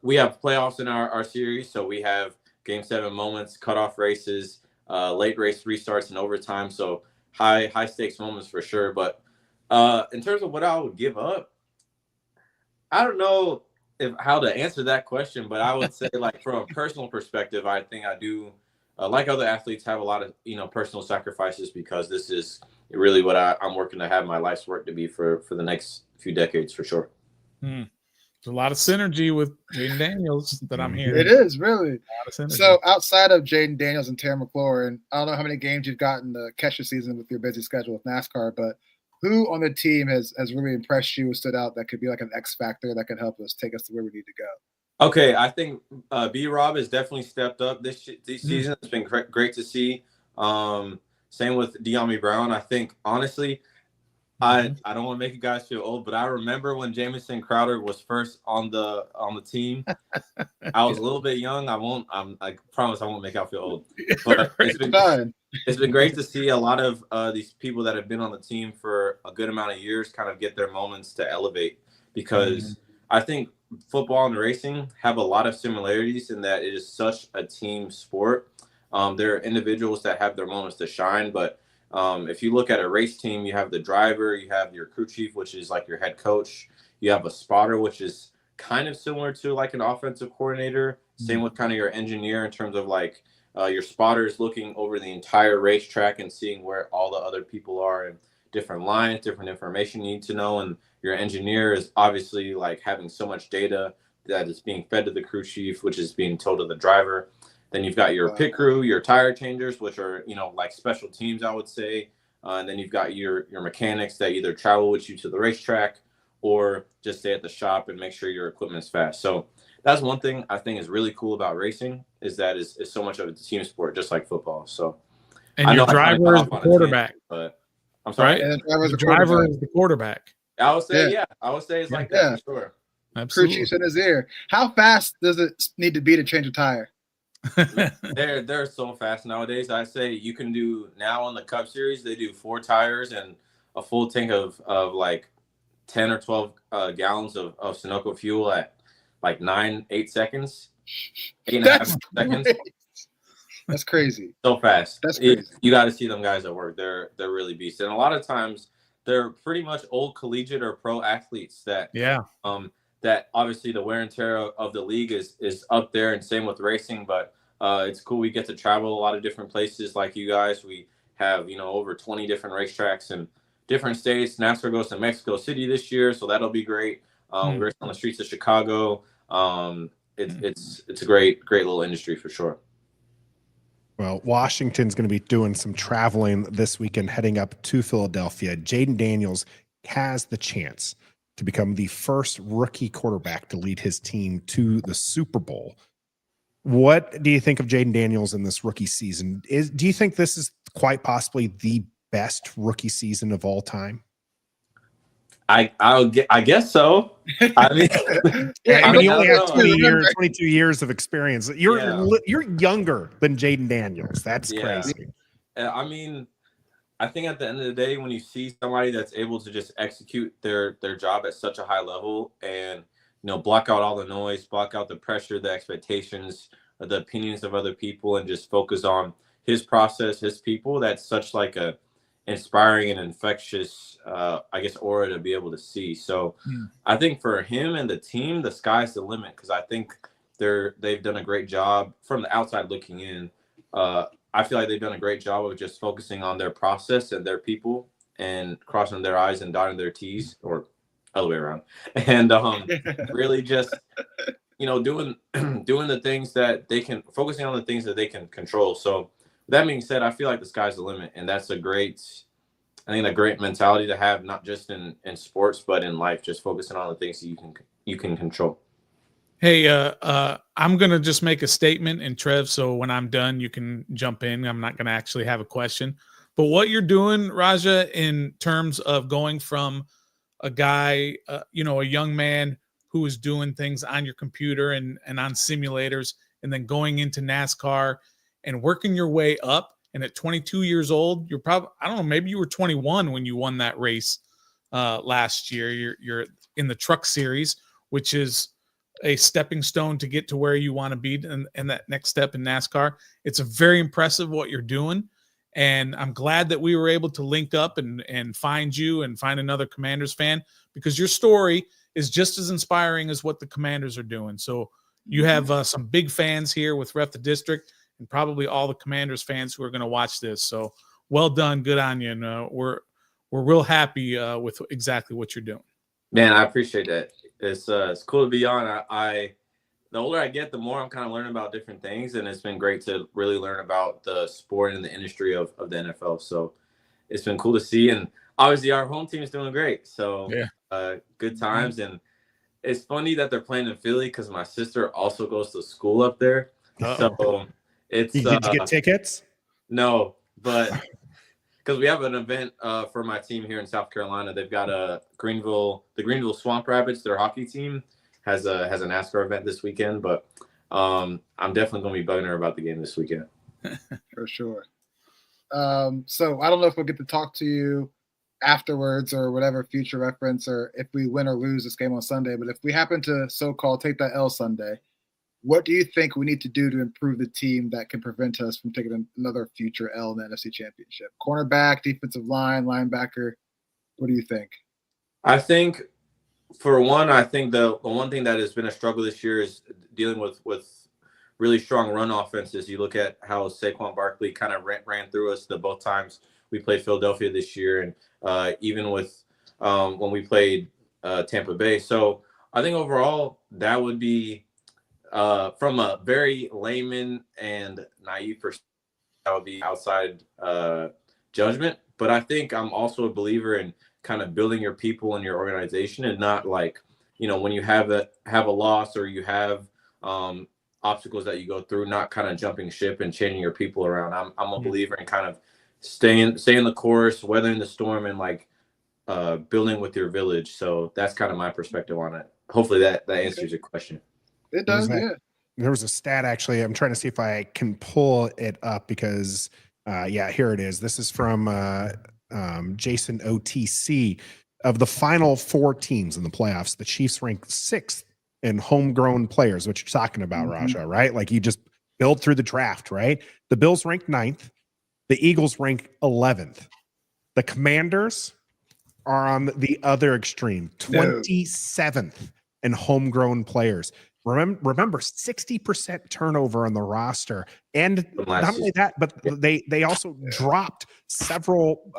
we have playoffs in our series, so we have Game 7 moments, cutoff races, late race restarts, and overtime. So high stakes moments for sure. But in terms of what I would give up, I don't know how to answer that question, but I would say from a personal perspective, I think I do like other athletes have a lot of personal sacrifices, because this is really what I'm working to have my life's work to be for the next few decades for sure. There's a lot of synergy with Jayden Daniels that I'm hearing. It is really. So outside of Jayden Daniels and Terry McLaurin, I don't know how many games you've gotten to catch this season with your busy schedule with NASCAR, but who on the team has really impressed you, stood out, that could be an X factor that could help us take us to where we need to go? Okay, I think B-Rob has definitely stepped up this season. It's been great to see. Same with De'Ami Brown. I think, honestly, I don't want to make you guys feel old, but I remember when Jamison Crowder was first on the team. I was a little bit young. I promise I won't make y'all feel old. But it's been great to see a lot of these people that have been on the team for a good amount of years kind of get their moments to elevate, because I think football and racing have a lot of similarities in that it is such a team sport. There are individuals that have their moments to shine, but if you look at a race team, you have the driver, you have your crew chief, which is like your head coach. You have a spotter, which is kind of similar to like an offensive coordinator. Same with kind of your engineer in terms of like your spotter is looking over the entire racetrack and seeing where all the other people are and different lines, different information you need to know. And your engineer is obviously like having so much data that is being fed to the crew chief, which is being told to the driver. Then you've got your pit crew, your tire changers, which are, like special teams, I would say. And then you've got your mechanics that either travel with you to the racetrack or just stay at the shop and make sure your equipment is fast. So that's one thing I think is really cool about racing is that it's so much of a team sport, just like football. So, and your driver is the quarterback, but I'm sorry. Right? And the driver is the quarterback. I would say, I would say it's like that for sure. Absolutely. Crew chief's in his ear. How fast does it need to be to change a tire? They're so fast nowadays. I say you can do now on the Cup Series. They do 4 tires and a full tank of like 10 or 12 gallons of Sunoco fuel at like 8 seconds, 8.5 seconds. That's crazy. So fast. That's crazy. You got to see them guys at work. They're really beasts, and a lot of times they're pretty much old collegiate or pro athletes that that obviously the wear and tear of the league is up there, and same with racing. But it's cool. We get to travel a lot of different places like you guys. We have over 20 different racetracks in different states. NASCAR goes to Mexico City this year, so that'll be great. We race on the streets of Chicago. It's a great little industry for sure. Well, Washington's going to be doing some traveling this weekend, heading up to Philadelphia. Jayden Daniels has the chance to become the first rookie quarterback to lead his team to the Super Bowl. What do you think of Jayden Daniels in this rookie season? Do you think this is quite possibly the best rookie season of all time? I guess so. I mean, you only have 22 years of experience. You're younger than Jayden Daniels. That's crazy. I mean, I think at the end of the day, when you see somebody that's able to just execute their job at such a high level and block out all the noise, block out the pressure, the expectations, the opinions of other people, and just focus on his process, his people, that's such like a inspiring and infectious aura to be able to see. So I think for him and the team, the sky's the limit, because I think they've done a great job from the outside looking in. I feel like they've done a great job of just focusing on their process and their people and crossing their I's and dotting their T's, or other way around, and really just doing the things that they can, focusing on the things that they can control. So that being said, I feel like the sky's the limit, and that's a great mentality to have, not just in sports, but in life, just focusing on the things that you can control. Hey, I'm going to just make a statement, and Trev, so when I'm done, you can jump in. I'm not going to actually have a question. But what you're doing, Raja, in terms of going from a guy, a young man who is doing things on your computer and on simulators, and then going into NASCAR and working your way up. And at 22 years old, you're probably, I don't know, maybe you were 21 when you won that race last year. You're in the truck series, which is a stepping stone to get to where you want to be and that next step in NASCAR. It's a very impressive what you're doing. And I'm glad that we were able to link up and find you and find another Commanders fan, because your story is just as inspiring as what the Commanders are doing. So you have some big fans here with Ref the District, and probably all the Commanders fans who are going to watch this. So well done. Good on you. And we're real happy with exactly what you're doing. Man, I appreciate that. It's cool to be on. The older I get, the more I'm kind of learning about different things, and it's been great to really learn about the sport and the industry of the NFL. So it's been cool to see, and obviously our home team is doing great. So good times, and it's funny that they're playing in Philly because my sister also goes to school up there. So it's did you get tickets? No, but because we have an event for my team here in South Carolina. They've got the Greenville Swamp Rabbits, their hockey team, has a NASCAR event this weekend. But I'm definitely going to be bugging her about the game this weekend. For sure. So I don't know if we'll get to talk to you afterwards or whatever future reference, or if we win or lose this game on Sunday. But if we happen to so-called take that L Sunday, what do you think we need to do to improve the team that can prevent us from taking another future L in the NFC Championship? Cornerback, defensive line, linebacker. What do you think? I think, for one, I think the one thing that has been a struggle this year is dealing with really strong run offenses. You look at how Saquon Barkley kind of ran through us both times we played Philadelphia this year, and even with when we played Tampa Bay. So I think overall that would be from a very layman and naive perspective, that would be outside judgment. But I think I'm also a believer in kind of building your people and your organization, and not like, when you have a loss or you have obstacles that you go through, not kind of jumping ship and changing your people around. I'm a believer in kind of staying the course, weathering the storm, and like building with your village. So that's kind of my perspective on it. Hopefully that answers your question. It does, yeah. There was a stat, actually. I'm trying to see if I can pull it up because, here it is. This is from Jason OTC. Of the final 4 teams in the playoffs, the Chiefs ranked 6th in homegrown players, which you're talking about, Raja, right? Like you just build through the draft, right? The Bills ranked 9th. The Eagles ranked 11th. The Commanders are on the other extreme, 27th in homegrown players. Remember 60% turnover on the roster. And not only that, but they also dropped several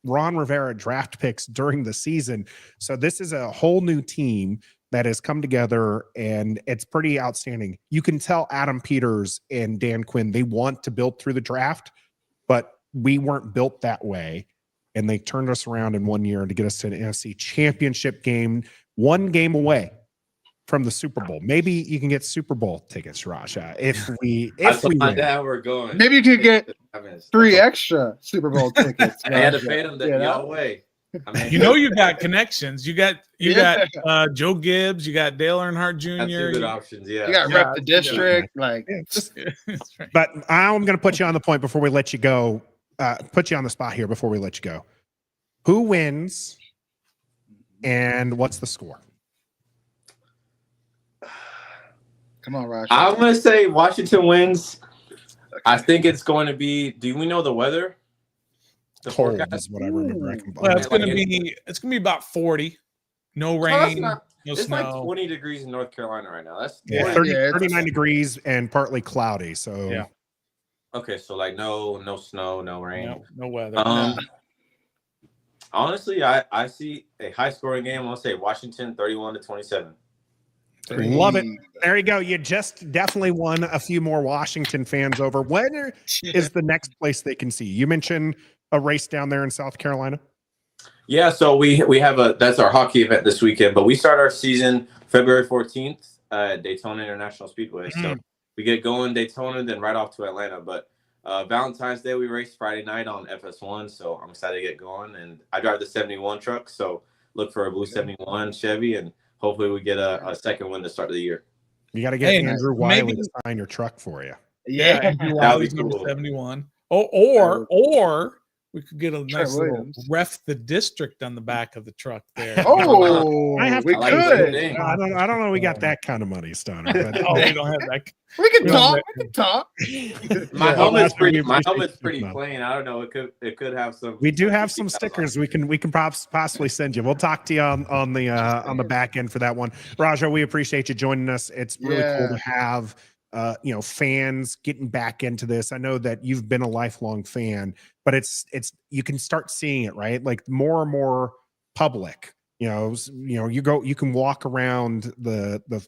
Ron Rivera draft picks during the season. So this is a whole new team that has come together, and it's pretty outstanding. You can tell Adam Peters and Dan Quinn, they want to build through the draft, but we weren't built that way. And they turned us around in 1 year to get us to an NFC Championship game, 1 game away from the Super Bowl. Maybe you can get Super Bowl tickets, Raja. If we Dad, we're going. Maybe you could get 3 extra Super Bowl tickets. I had to pay them y'all way. You got connections. You got Joe Gibbs. You got Dale Earnhardt Jr. That's good options. Yeah, you got rep the district. But I'm going to put you on the point before we let you go. Put you on the spot here before we let you go. Who wins, and what's the score? Come on, Raj. I'm going to say Washington wins. Okay. I think it's going to be. Do we know the weather? The cold is what I remember. It's going to be about 40. No rain, no it's snow. Like 20 degrees in North Carolina right now. That's 39 degrees and partly cloudy. So yeah. Okay, so like no snow, no rain, no weather. Honestly, I see a high scoring game. I'll say Washington 31-27. Love it. There you go. You just definitely won a few more Washington fans over. When is the next place they can see you? You mentioned a race down there in South Carolina. Yeah, so we have that's our hockey event this weekend, but we start our season February 14th at Daytona International Speedway. So we get going Daytona, then right off to Atlanta. But Valentine's Day we race Friday night on FS1, so I'm excited to get going. And I drive the 71 truck, so look for a blue 71 Chevy, and hopefully we get a second win to start the year. You got to get Andrew Wiley to sign your truck for you. Yeah, Andrew Wiley's number 71. Or we could get a nice little ref the district on the back of the truck there. Oh, we could. I don't know. We got that kind of money, Stoner. But we don't have that. We can talk. We can talk. My helmet's pretty plain. I don't know. It could have some. We do have some stickers. We can possibly send you. We'll talk to you on the back end for that one. Raja, we appreciate you joining us. It's really cool to have fans getting back into this. I know that you've been a lifelong fan, but it's you can start seeing it, right? Like more and more public, you can walk around the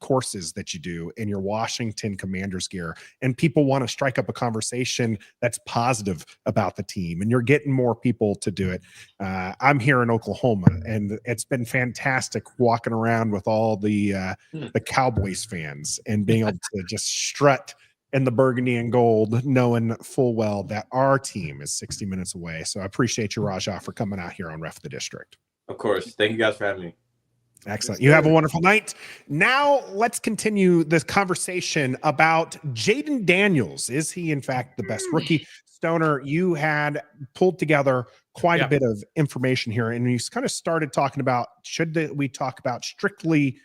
courses that you do in your Washington Commanders gear, and people want to strike up a conversation that's positive about the team, and you're getting more people to do it. I'm here in Oklahoma, and it's been fantastic walking around with all the Cowboys fans and being able to just strut in the burgundy and gold, knowing full well that our team is 60 minutes away. So I appreciate you, Raja, for coming out here on Ref the District. Of course. Thank you guys for having me. Excellent. You have a wonderful night. Now let's continue this conversation about Jayden Daniels. Is he in fact the best rookie? Stoner, you had pulled together quite a bit of information here, and you kind of started talking about, should we talk about strictly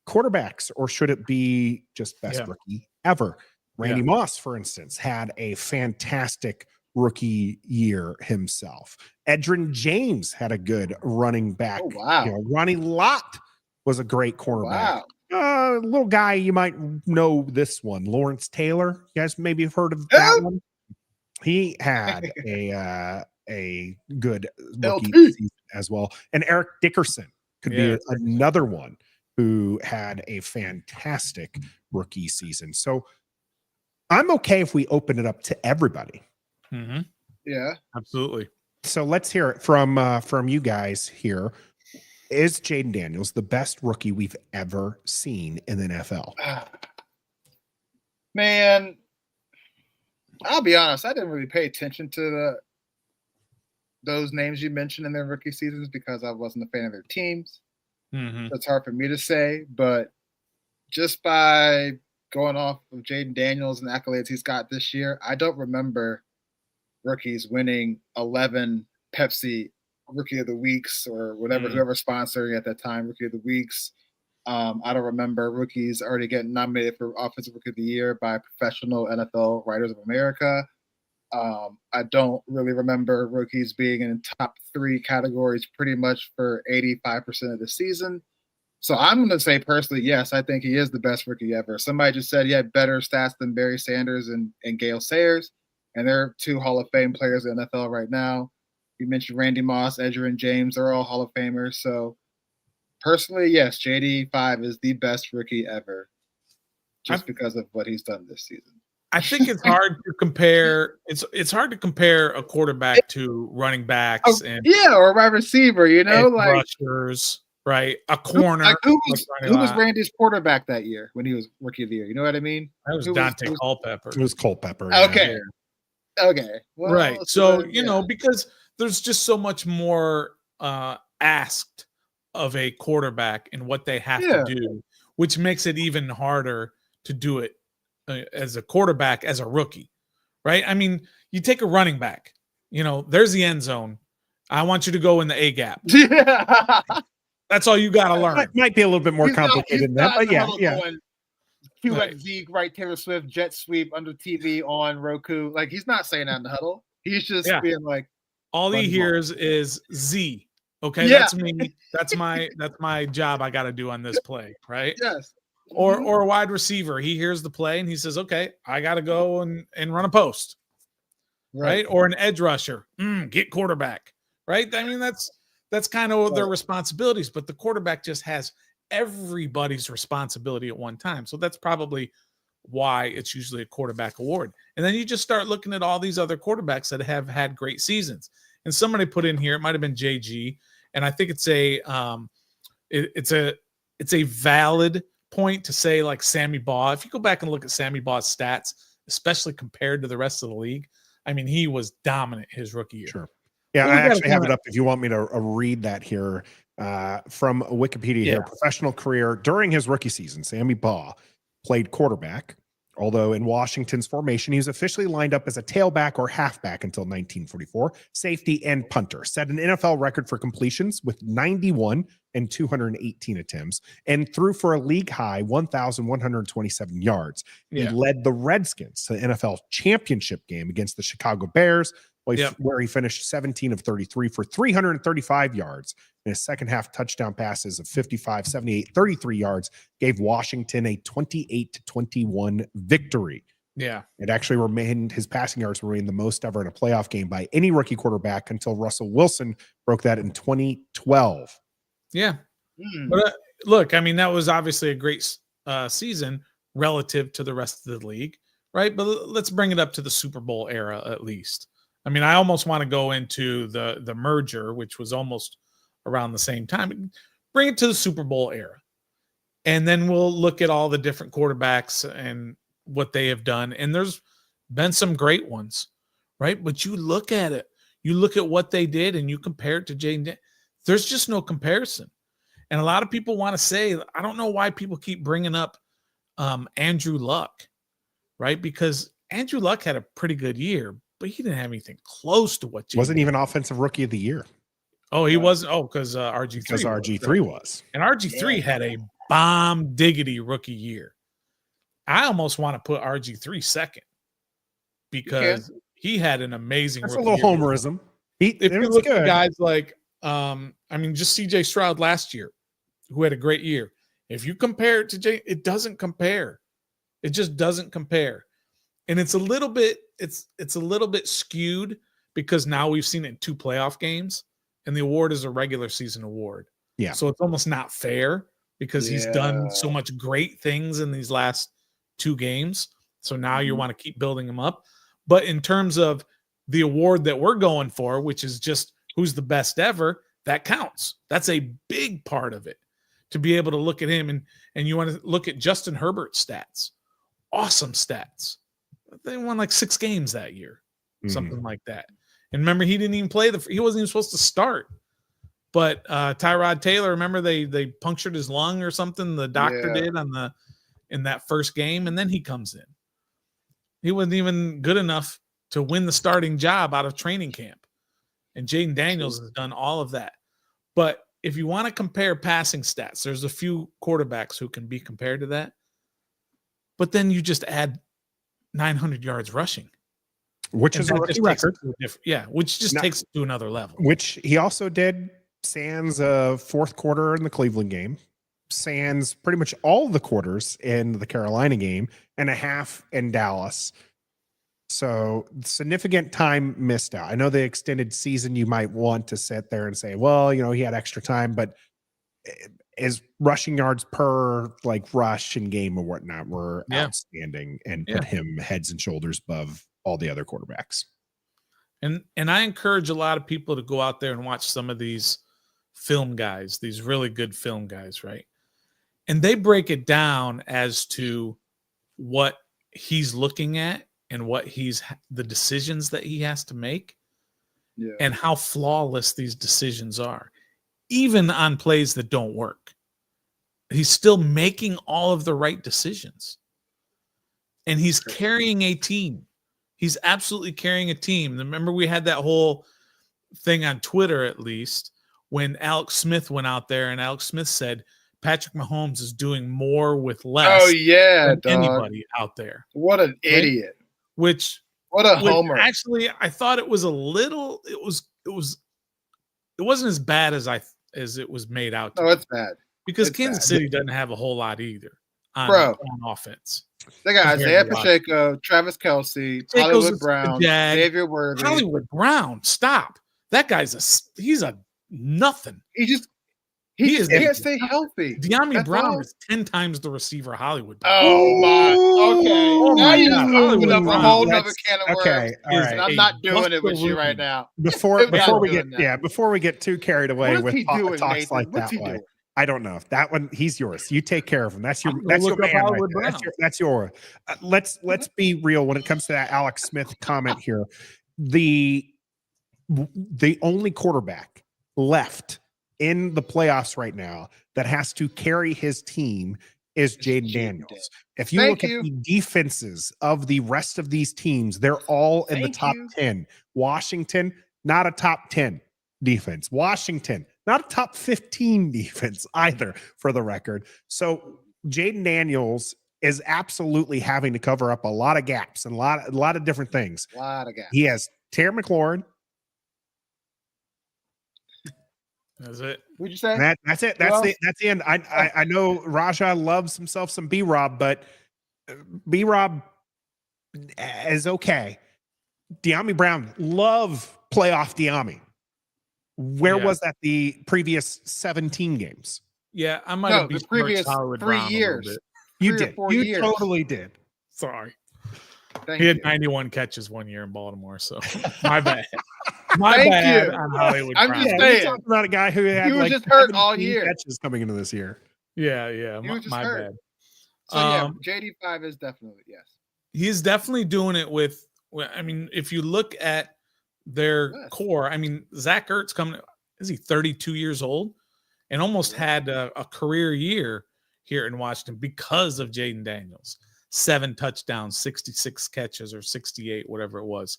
quarterbacks, or should it be just best rookie ever? Randy Moss, for instance, had a fantastic rookie year himself. Edgerrin James had a good running back. Oh, wow. Ronnie Lott was a great cornerback. Wow. Little guy, you might know this one. Lawrence Taylor. You guys maybe have heard of that one. He had a good rookie season as well. And Eric Dickerson could be another one who had a fantastic rookie season. So I'm okay if we open it up to everybody. Mm-hmm. Yeah, absolutely. So let's hear it from you guys here. Is Jayden Daniels the best rookie we've ever seen in the NFL? Man, I'll be honest. I didn't really pay attention to those names you mentioned in their rookie seasons because I wasn't a fan of their teams. Mm-hmm. It's hard for me to say, but just by going off of Jayden Daniels and the accolades he's got this year, I don't remember rookies winning 11 Pepsi Rookie of the Weeks or whatever, whoever's sponsoring at that time, Rookie of the Weeks. I don't remember rookies already getting nominated for Offensive Rookie of the Year by Professional NFL Writers of America. I don't really remember rookies being in top 3 categories pretty much for 85% of the season. So I'm going to say personally, yes, I think he is the best rookie ever. Somebody just said he had better stats than Barry Sanders and Gale Sayers, and they're 2 Hall of Fame players in the NFL right now. You mentioned Randy Moss, Edgerrin James, they're all Hall of Famers. So personally, yes, JD5 is the best rookie ever just because of what he's done this season. I think it's hard to compare. It's hard to compare a quarterback to running backs and or a wide receiver, like rushers, right? A corner. Who was Randy's quarterback that year when he was rookie of the year? You know what I mean? That was Dante Culpepper. It was Culpepper. Okay. Yeah. Okay. Well, right. So, because there's just so much more asked of a quarterback and what they have to do, which makes it even harder to do it as a quarterback, as a rookie, right? I mean, you take a running back, there's the end zone. I want you to go in the A gap. That's all you got to learn. It might be a little bit more complicated than that, but yeah. Q at Zeke, right? Taylor Swift, jet sweep under TV on Roku. Like, he's not saying that in the huddle. He's just being like, all he hears is Z. Okay, that's me. That's my job. I got to do on this play, right? Yes. Or a wide receiver. He hears the play and he says, "Okay, I got to go and run a post." Right? Or an edge rusher. Get quarterback. Right? I mean, that's kind of their responsibilities, but the quarterback just has everybody's responsibility at one time. So that's probably why it's usually a quarterback award. And then you just start looking at all these other quarterbacks that have had great seasons. And somebody put in here, it might have been JG, and I think it's a valid point to say, like, Sammy Baugh. If you go back and look at Sammy Baugh's stats, especially compared to the rest of the league, I mean, he was dominant his rookie year. Sure. Yeah, I actually have it up if you want me to read that here from Wikipedia here. Professional career during his rookie season, Sammy Baugh played quarterback, although in Washington's formation, he was officially lined up as a tailback or halfback until 1944, safety and punter. Set an NFL record for completions with 91 and 218 attempts, and threw for a league-high 1,127 yards. He led the Redskins to the NFL Championship game against the Chicago Bears, where he finished 17 of 33 for 335 yards. And his second half touchdown passes of 55, 78, 33 yards gave Washington a 28-21 victory. Yeah. It actually his passing yards remained the most ever in a playoff game by any rookie quarterback until Russell Wilson broke that in 2012. Yeah. But look, I mean, that was obviously a great season relative to the rest of the league, right? But let's bring it up to the Super Bowl era at least. I mean, I almost want to go into the merger, which was almost around the same time. Bring it to the Super Bowl era. And then we'll look at all the different quarterbacks and what they have done. And there's been some great ones, right? But you look at it, you look at what they did and you compare it to Jayden. There's just no comparison. And a lot of people want to say, I don't know why people keep bringing up Andrew Luck, right? Because Andrew Luck had a pretty good year, but he didn't have anything close to what Jayden wasn't even offensive rookie of the year. Oh, he wasn't. Oh, because RG3. Because RG3 was. And RG3 had a bomb diggity rookie year. I almost want to put RG3 second because he had an amazing That's rookie a little year. homerism. If you look at guys like, just CJ Stroud last year, who had a great year. If you compare it to Jay, it doesn't compare. It just doesn't compare. And it's a little bit skewed because now we've seen it in 2 playoff games, and the award is a regular season award. Yeah. So it's almost not fair because he's done so much great things in these last 2 games. So now you want to keep building him up. But in terms of the award that we're going for, which is just who's the best ever, that counts. That's a big part of it, to be able to look at him. And you want to look at Justin Herbert's stats. Awesome stats. They won like 6 games that year, something like that. And remember, he didn't even play he wasn't even supposed to start. But Tyrod Taylor, remember they punctured his lung or something, the doctor did in that first game, and then he comes in. He wasn't even good enough to win the starting job out of training camp. And Jayden Daniels has done all of that. But if you want to compare passing stats, there's a few quarterbacks who can be compared to that. But then you just add 900 yards rushing. Which is a rookie record. Which just takes it to another level. Which he also did sans fourth quarter in the Cleveland game, sans pretty much all the quarters in the Carolina game, and a half in Dallas. So significant time missed out. I know the extended season, you might want to sit there and say, well, he had extra time, but his rushing yards per rush and game or whatnot were outstanding and put him heads and shoulders above all the other quarterbacks. And I encourage a lot of people to go out there and watch some of these film guys, these really good film guys, right? And they break it down as to what he's looking at and what the decisions that he has to make and how flawless these decisions are, even on plays that don't work. He's still making all of the right decisions. And he's carrying a team. He's absolutely carrying a team. Remember, we had that whole thing on Twitter, at least, when Alex Smith went out there, and Alex Smith said Patrick Mahomes is doing more with less than anybody out there. What an idiot. What a homer. Actually, I thought it was it wasn't as bad as it was made out to be. It's bad. Because Kansas City doesn't have a whole lot either on offense. They got Isaiah Pacheco, Travis Kelce, Hollywood Brown, Xavier Worthy. Hollywood Brown, stop. That guy's he's a nothing. He can't stay healthy. De'Ami Brown is 10 times the receiver Hollywood Brown. Oh my! Okay, now you just opened up a whole other can of worms. Okay, all right. I'm not doing it with you right now. Before we get too carried away with talks like that way. I don't know if that one. He's yours. You take care of him. That's your man. Right, that's your. Let's be real when it comes to that Alex Smith comment here. The only quarterback left in the playoffs right now that has to carry his team is Jayden Daniels. If you look at the defenses of the rest of these teams, they're all in the top 10. Washington, not a top 10 defense. Washington, not a top 15 defense either, for the record. So Jayden Daniels is absolutely having to cover up a lot of gaps and a lot of different things. A lot of gaps. He has Terry McLaurin. That's it. What'd you say? That's it. That's the end. I know Raja loves himself some B-Rob, but B-Rob is okay. De'Ami Brown, love playoff De'Ami. Where was that the previous 17 games? Yeah, I might have been the previous 3 years. You did. You years. Totally did. Sorry. He had 91 catches one year in Baltimore, so my bad. My bad on Hollywood Brown. I'm just saying. Talking about a guy who had he was just hurt all year. Catches coming into this year. Yeah. My hurt. bad. So JD5 is definitely He's definitely doing it with. I mean, if you look at their core, I mean, Zach Ertz coming. Is he 32 years old, and almost had a career year here in Washington because of Jayden Daniels. 7 touchdowns, 66 catches, or 68, whatever it was.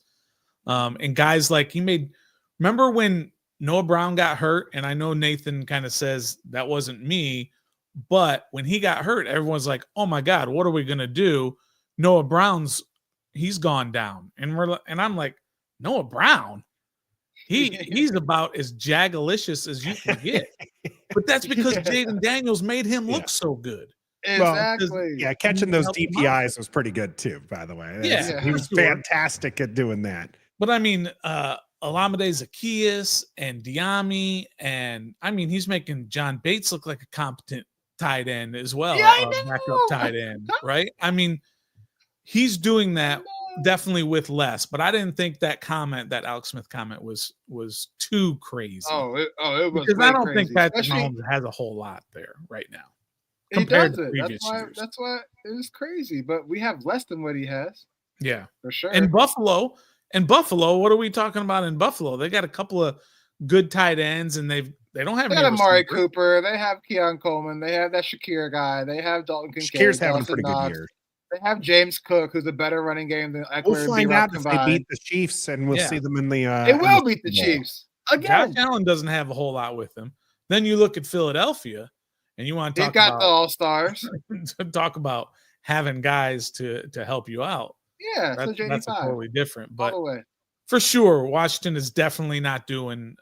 And guys like remember when Noah Brown got hurt? And I know Nathan kind of says that wasn't me, But when he got hurt, everyone's like, "Oh my God, what are we gonna do?" Noah Brown's he's gone down, and I'm like, Noah Brown, he's about as jagalicious as you can get. But that's because Jayden Daniels made him look so good. Exactly. Well, catching those DPIs was pretty good too, by the way. He was fantastic at doing that. But I mean, Olamide Zaccheaus and Diami, and I mean, he's making John Bates look like a competent tight end as well. Backup tight end, right? I mean, he's doing that definitely with less, but I didn't think that Alex Smith comment was too crazy. It was because I don't think Patrick Mahomes has a whole lot there right now. He doesn't. That's why it was crazy. But we have less than what he has. Yeah, for sure. And Buffalo, what are we talking about in Buffalo? They got a couple of good tight ends, and they don't have. They got Amari Cooper. They have Keon Coleman. They have that Shakir guy. They have Dalton Kincaid. Shakir's having a pretty good year. They have James Cook, who's a better running game than Eckler. We'll find out if they beat the Chiefs, and we'll see them in the. They will beat the Chiefs again. Josh Allen doesn't have a whole lot with them. Then you look at Philadelphia, and you want to talk about the All-Stars. Talk about having guys to help you out. Yeah, that's totally different. But for sure, Washington is definitely not doing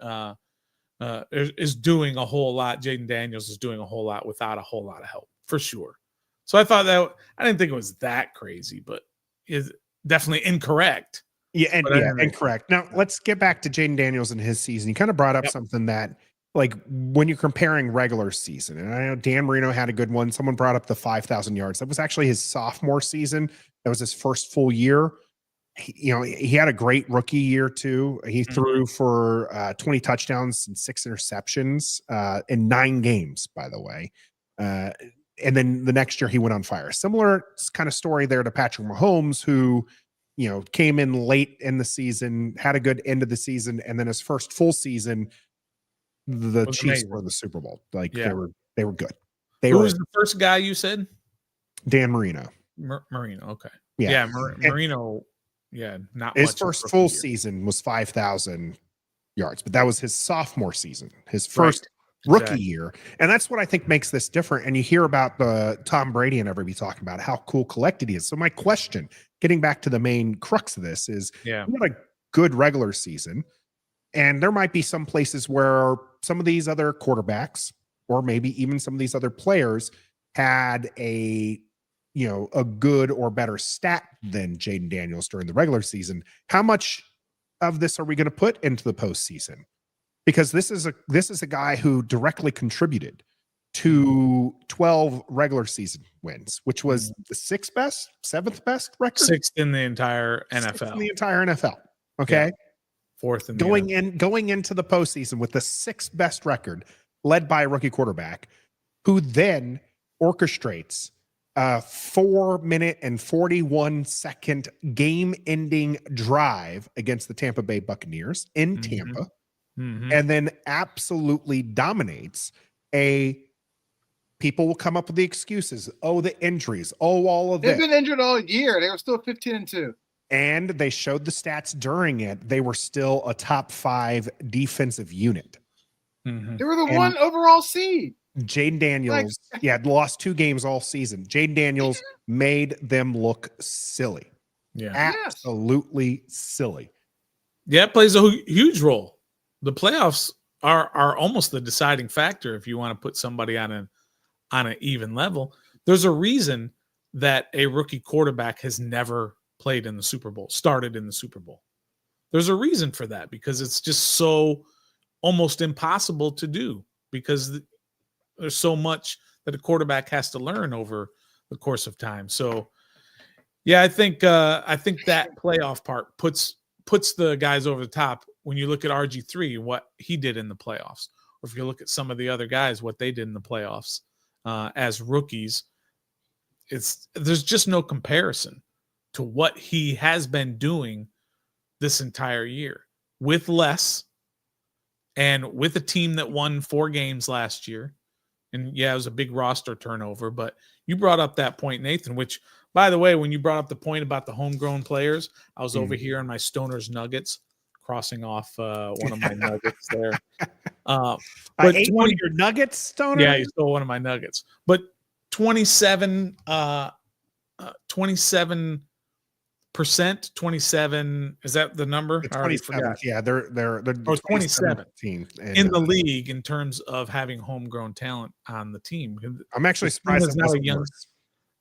is doing a whole lot. Jayden Daniels is doing a whole lot without a whole lot of help, for sure. So I thought that I didn't think it was that crazy, but is definitely incorrect. Yeah, incorrect. Now let's get back to Jayden Daniels and his season. You kind of brought up something that, like, when you're comparing regular season, and I know Dan Marino had a good one. Someone brought up the 5,000 yards. That was actually his sophomore season. That was his first full year. He had a great rookie year too. He threw for 20 touchdowns and 6 interceptions in 9 games, by the way. And then the next year he went on fire. Similar kind of story there to Patrick Mahomes, who, came in late in the season, had a good end of the season, and then his first full season, the Chiefs were in the Super Bowl. They were good. Who was the first guy you said? Dan Marino. Marino, okay. Yeah, Marino. Yeah, not his much first full season was 5,000 yards, but that was his sophomore season, his first rookie year. And that's what I think makes this different. And you hear about the Tom Brady and everybody talking about how cool collected he is. So my question, getting back to the main crux of this, is he had a good regular season, and there might be some places where some of these other quarterbacks, or maybe even some of these other players, had a good or better stat than Jayden Daniels during the regular season. How much of this are we going to put into the postseason? Because this is a guy who directly contributed to 12 regular season wins, which was the 7th best record, 6th in the entire NFL. 6th in the entire NFL. Okay, 4th in going into the postseason with the 6th best record, led by a rookie quarterback, who then orchestrates a 4-minute and 41-second game-ending drive against the Tampa Bay Buccaneers in Tampa. And then absolutely dominates. People will come up with the excuses. Oh, the injuries. Oh, all of this. They've been injured all year. They were still 15-2. And they showed the stats during it. They were still a top 5 defensive unit. They were the 1 overall seed. Jayden Daniels, lost 2 games all season. Jayden Daniels made them look silly. Yeah, absolutely silly. Yeah, it plays a huge role. The playoffs are almost the deciding factor if you want to put somebody on an even level. There's a reason that a rookie quarterback has never played in the Super Bowl, started in the Super Bowl. There's a reason for that, because it's just so almost impossible to do, because there's so much that a quarterback has to learn over the course of time. So, yeah, I think that playoff part puts the guys over the top. When you look at RG3, what he did in the playoffs, or if you look at some of the other guys, what they did in the playoffs as rookies, there's just no comparison to what he has been doing this entire year with less, and with a team that won 4 games last year. And yeah, it was a big roster turnover, but you brought up that point, Nathan, which, by the way, when you brought up the point about the homegrown players, I was over here on my Stoner's Nuggets, crossing off one of my nuggets there. But I ate one of your nuggets, Stoner. Yeah, you stole one of my nuggets. But 27, 27%, 27. Is that the number? I already forgot. Yeah, they're 27 team in the league in terms of having homegrown talent on the team. I'm actually surprised it's not a young.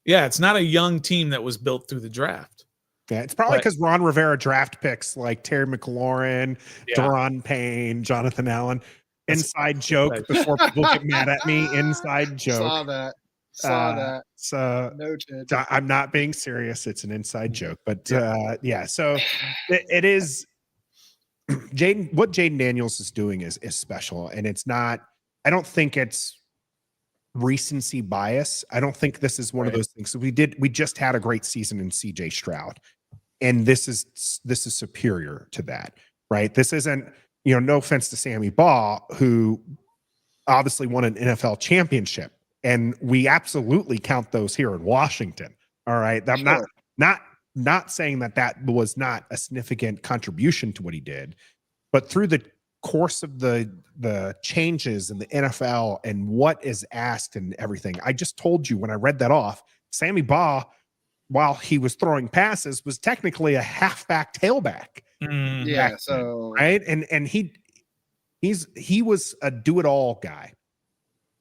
Yeah, it's not a young team that was built through the draft. Yeah, it's probably because Ron Rivera draft picks like Terry McLaurin, Daron Payne, Jonathan Allen. Inside joke before people get mad at me. Inside joke. Saw that. So noted. I'm not being serious. It's an inside joke. But so it is. What Jayden Daniels is doing is special. And it's not, I don't think it's recency bias. I don't think this is one of those things. So we just had a great season in CJ Stroud. And this is superior to that, right? This isn't, no offense to Sammy Baugh, who obviously won an NFL championship, and we absolutely count those here in Washington. All right, I'm not saying that was not a significant contribution to what he did, but through the course of the changes in the NFL and what is asked and everything, I just told you when I read that off, Sammy Baugh, while he was throwing passes, was technically a halfback tailback. Right. And he was a do-it-all guy.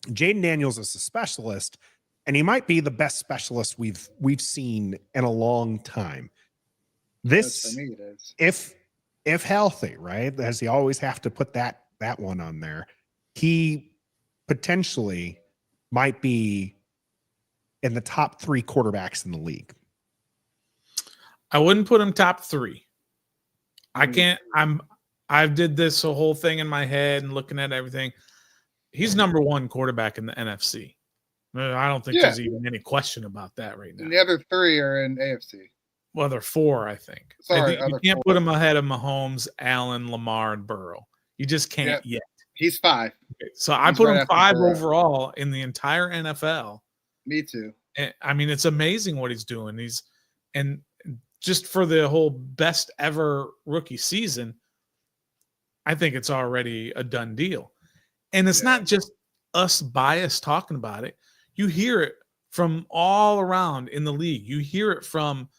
Jayden Daniels is a specialist, and he might be the best specialist we've seen in a long time. This, for me, it is. If healthy, right? As you always have to put that one on there, he potentially might be in the top 3 quarterbacks in the league. I wouldn't put him top 3. I can't. I did this whole thing in my head and looking at everything. He's number 1 quarterback in the NFC. I don't think there's even any question about that right now. And the other 3 are in AFC. Well, they're 4, I think. Sorry, you can't put him ahead of Mahomes, Allen, Lamar, and Burrow. You just can't yet. He's 5. Okay, so I put him 5 overall in the entire NFL. Me too. I mean, it's amazing what he's doing. And just for the whole best ever rookie season, I think it's already a done deal. And it's not just us biased talking about it. You hear it from all around in the league. You hear it from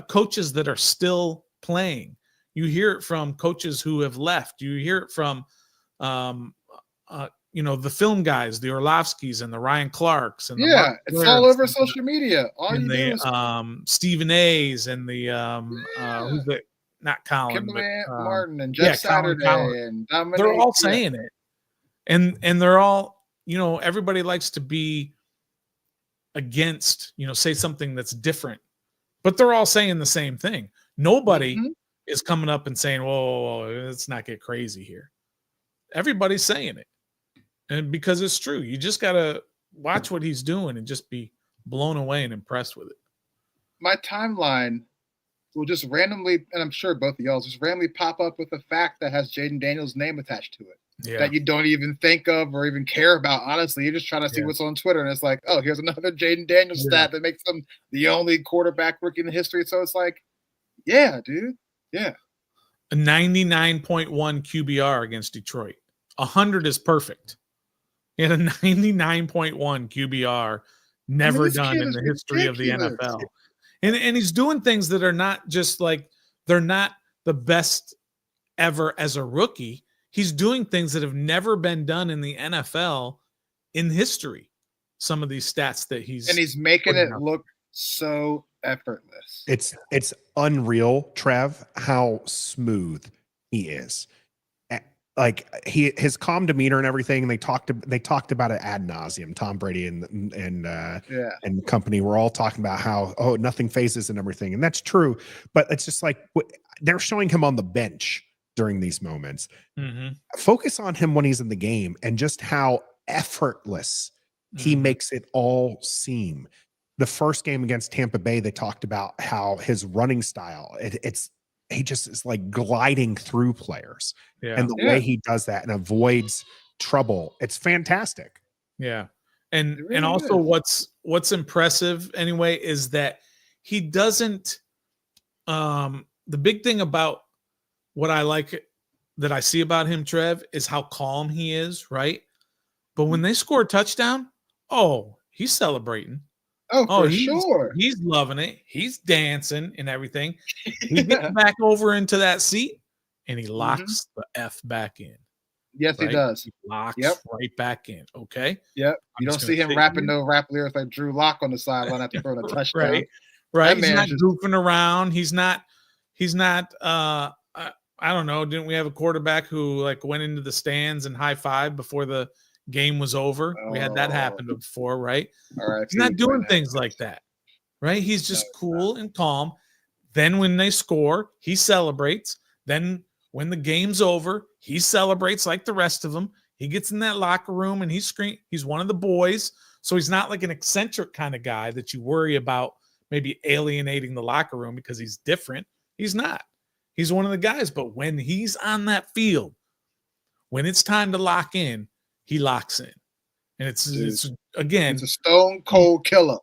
coaches that are still playing. You hear it from coaches who have left. You hear it from, the film guys, the Orlovskis and the Ryan Clarks. And it's all over social media. All and you the do is Stephen A's and the who's the not Colin, Kimberly but, Martin and Jeff Saturday and Dominic. They're all saying it, and they're all, everybody likes to be against, say something that's different, but they're all saying the same thing. Nobody is coming up and saying, whoa, let's not get crazy here. Everybody's saying it, and because it's true. You just got to watch what he's doing and just be blown away and impressed with it. My timeline will just randomly, and I'm sure both of y'all just randomly pop up with a fact that has Jayden Daniels' name attached to it. That you don't even think of or even care about. Honestly, you're just trying to see what's on Twitter, and it's like, oh, here's another Jayden Daniels stat that makes him the only quarterback rookie in the history. So it's like, yeah, dude, yeah. A 99.1 QBR against Detroit. 100 is perfect. He had a 99.1 QBR, never done in the history of the NFL. And he's doing things that are not just like, they're not the best ever as a rookie. He's doing things that have never been done in the NFL in history. Some of these stats that he's making it look so effortless. It's unreal, Trev, how smooth he is. Like his calm demeanor and everything. And they talked about it ad nauseum. Tom Brady and company were all talking about how, nothing phases and everything. And that's true. But it's just like they're showing him on the bench during these moments. Focus on him when he's in the game and just how effortless he makes it all seem. The first game against Tampa Bay, they talked about how his running style, he just is like gliding through players. And the way he does that and avoids trouble, it's fantastic. Yeah. And really and also what's impressive anyway is that he doesn't the big thing about what I like that I see about him, Trev, is how calm he is, right? But when they score a touchdown, he's celebrating. Oh, for he's, sure. He's loving it. He's dancing and everything. He gets back over into that seat and he locks the F back in. Yes, right? He does. He locks right back in. Okay. Yep. You don't see him rapping no rap lyrics like Drew Lock on the sideline after throwing a touchdown. Right. He's not goofing around. He's not I don't know. Didn't we have a quarterback who like went into the stands and high-fived before the game was over? We had that happen before, right? All right. He's not doing things like that, right? He's just cool and calm. Then when they score, he celebrates. Then when the game's over, he celebrates like the rest of them. He gets in that locker room and he's one of the boys. So he's not like an eccentric kind of guy that you worry about maybe alienating the locker room because he's different. He's not. He's one of the guys. But when he's on that field, when it's time to lock in, he locks in. And it's again, it's a stone cold killer.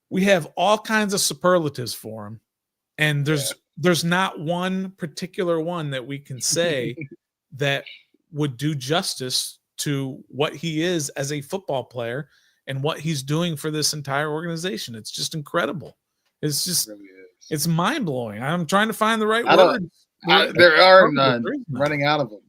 We have all kinds of superlatives for him. And there's not one particular one that we can say that would do justice to what he is as a football player and what he's doing for this entire organization. It's just incredible. It's just, it's mind blowing. I'm trying to find the right words. There are none. Running out of them.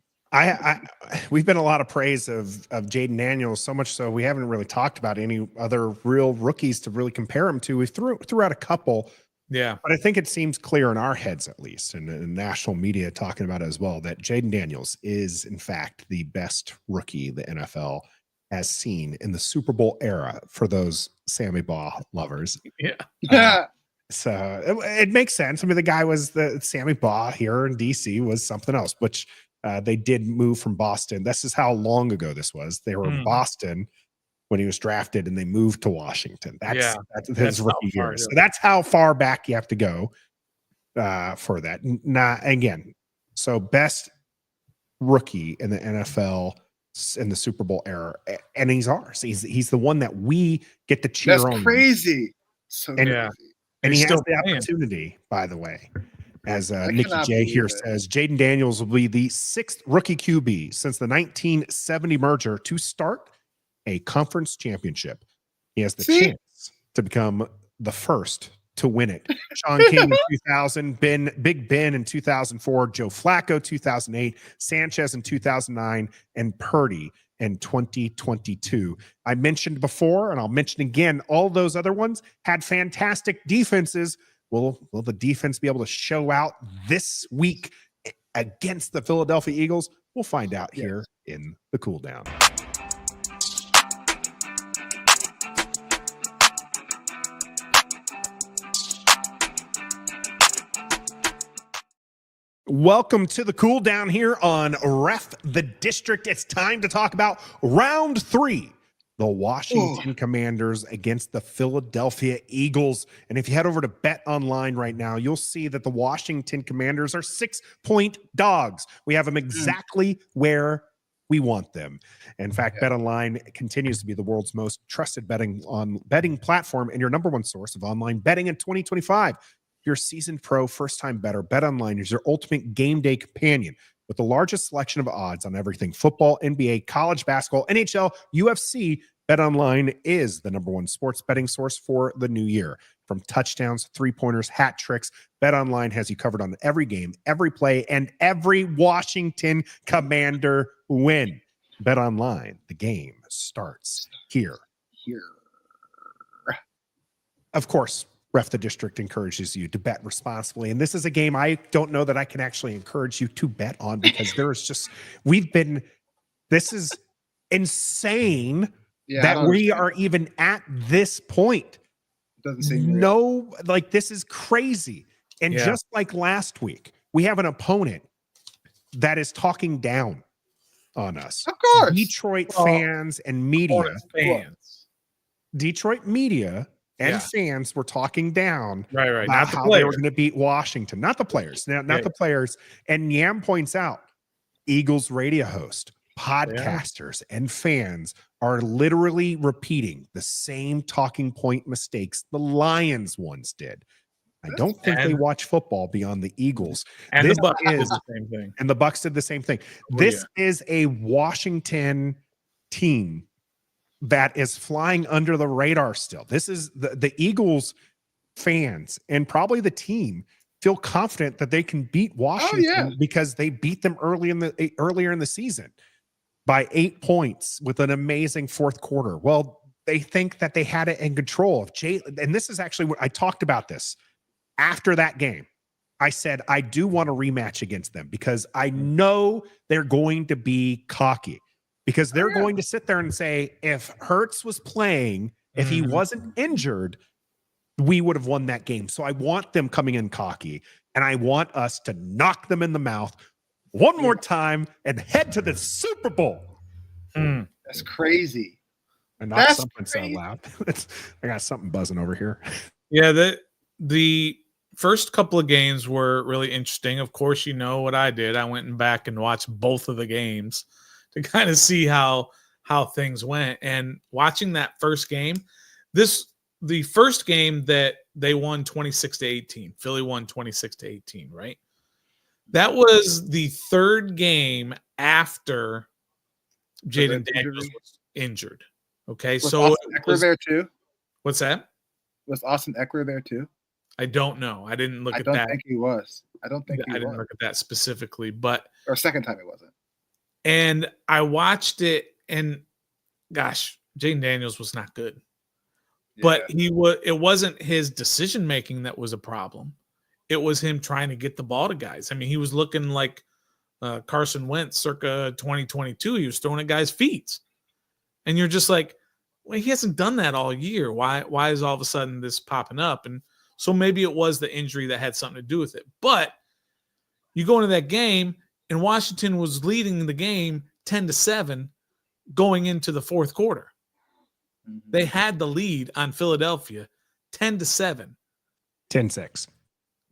We've been a lot of praise of Jayden Daniels, so much so we haven't really talked about any other real rookies to really compare him to. We threw out a couple. Yeah. But I think it seems clear in our heads, at least, and in national media talking about it as well, that Jayden Daniels is, in fact, the best rookie the NFL has seen in the Super Bowl era for those Sammy Baugh lovers. Yeah. So it makes sense. I mean, the guy was the Sammy Baugh here in DC was something else, which they did move from Boston. This is how long ago this was. They were in Boston when he was drafted and they moved to Washington. That's his rookie year. So that's how far back you have to go for that. Not again. So best rookie in the NFL in the Super Bowl era. And he's ours. He's the one that we get to cheer on. That's crazy. So and he has the opportunity, by the way, as Nikki J here says, Jayden Daniels will be the 6th rookie QB since the 1970 merger to start a conference championship. He has the chance to become the first to win it. Sean King in 2000, Big Ben in 2004, Joe Flacco 2008, Sanchez in 2009, and Purdy in 2022. I mentioned before, and I'll mention again, all those other ones had fantastic defenses. Will the defense be able to show out this week against the Philadelphia Eagles? We'll find out here in the cool down. Welcome to the cool down here on Ref the District. It's time to talk about round 3. The Washington Commanders against the Philadelphia Eagles. And if you head over to Bet Online right now, you'll see that the Washington Commanders are 6-point dogs. We have them exactly where we want them. In fact, Bet Online continues to be the world's most trusted betting platform and your number one source of online betting in 2025. If you're a seasoned pro, first-time bettor, Bet Online is your ultimate game day companion with the largest selection of odds on everything football, NBA, college basketball, NHL, UFC. Bet Online is the number one sports betting source for the new year. From touchdowns, three-pointers, hat tricks, Bet Online has you covered on every game, every play, and every Washington Commander win. Bet Online, the game starts here. Of course, Ref the District encourages you to bet responsibly. And this is a game I don't know that I can actually encourage you to bet on because this is insane that we are even at this point. Doesn't seem this is crazy. And just like last week, we have an opponent that is talking down on us. Of course. Detroit fans and media. Detroit media and fans were talking down about not how they were going to beat Washington. Not the players. Not the players. And Yam points out, Eagles radio host, podcasters, and fans are literally repeating the same talking point mistakes the Lions once did. I don't think they watch football beyond the Eagles. And This the Bucs did is the same thing. and the Bucs did the same thing. Oh, This is a Washington team that is flying under the radar still. This is the Eagles fans and probably the team feel confident that they can beat Washington because they beat them earlier in the season by 8 points with an amazing fourth quarter. Well, they think that they had it in control of and this is actually what I talked about this after that game. I said, I do want a rematch against them because I know they're going to be cocky because they're going to sit there and say, if Hurts was playing, if he wasn't injured, we would have won that game. So I want them coming in cocky and I want us to knock them in the mouth one more time and head to the Super Bowl. That's crazy. And not something so loud. I got something buzzing over here. Yeah, the first couple of games were really interesting. Of course, you know what I did. I went back and watched both of the games to kind of see how things went. And watching that first game, the first game that they won 26-18. Philly won 26-18, right? That was the third game after Jayden Daniels was injured. Okay, was so Austin Eckler there too? What's that? Was Austin Eckler there too? I don't know. I didn't look at that. I don't think he was. I didn't look at that specifically, but second time he wasn't. And I watched it, and gosh, Jayden Daniels was not good. Yeah. But it wasn't his decision making that was a problem. It was him trying to get the ball to guys. I mean, he was looking like Carson Wentz circa 2022. He was throwing at guys' feet. And you're just like, well, he hasn't done that all year. Why is all of a sudden this popping up? And so maybe it was the injury that had something to do with it. But you go into that game, and Washington was leading the game 10-7 going into the fourth quarter. Mm-hmm. They had the lead on Philadelphia 10-7. 10-6.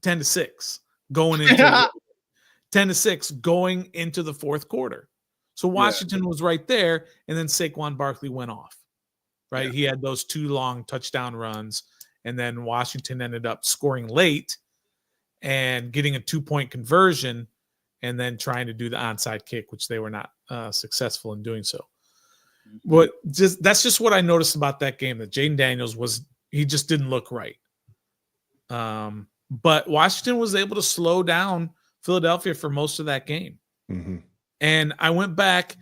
10-6 going into 10-6 going into the fourth quarter. So Washington was right there, and then Saquon Barkley went off. Right? Yeah. He had those 2 long touchdown runs, and then Washington ended up scoring late and getting a 2-point conversion and then trying to do the onside kick, which they were not successful in doing so. But that's just what I noticed about that game, that Jayden Daniels he just didn't look right. But Washington was able to slow down Philadelphia for most of that game. Mm-hmm. And I went back.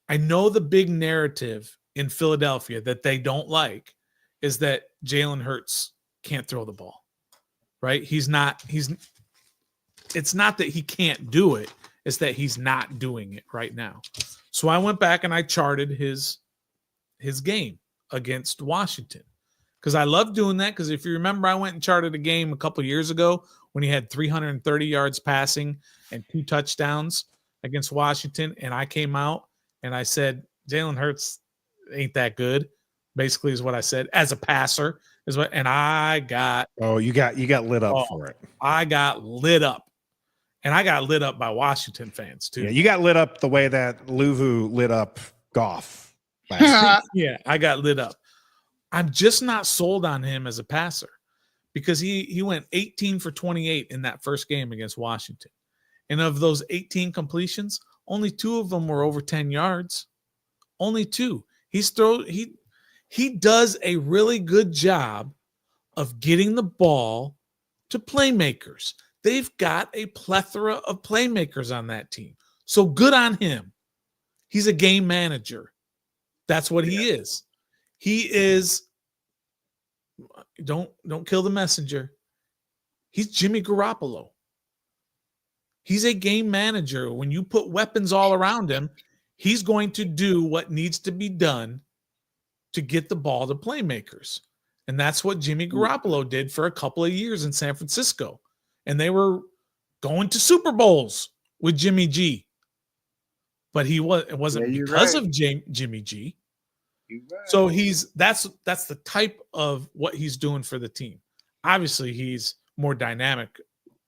I know the big narrative in Philadelphia that they don't like is that Jalen Hurts can't throw the ball, right? It's not that he can't do it. It's that he's not doing it right now. So I went back and I charted his game against Washington because I love doing that. Because if you remember, I went and charted a game a couple of years ago when he had 330 yards passing and 2 touchdowns against Washington. And I came out and I said, Jalen Hurts ain't that good, basically is what I said as a passer and I got. Oh, you got lit up for it. I got lit up. And I got lit up by Washington fans too. Yeah, you got lit up the way that Luvu lit up Goff last week. Yeah, I got lit up. I'm just not sold on him as a passer because he went 18 for 28 in that first game against Washington. And of those 18 completions, only 2 of them were over 10 yards. Only 2. He does a really good job of getting the ball to playmakers. They've got a plethora of playmakers on that team. So good on him. He's a game manager. That's what he is. He is, don't kill the messenger. He's Jimmy Garoppolo. He's a game manager. When you put weapons all around him, he's going to do what needs to be done to get the ball to playmakers. And that's what Jimmy Garoppolo did for a couple of years in San Francisco. And they were going to Super Bowls with Jimmy G. But it wasn't because of Jimmy G. So that's the type of what he's doing for the team. Obviously, he's more dynamic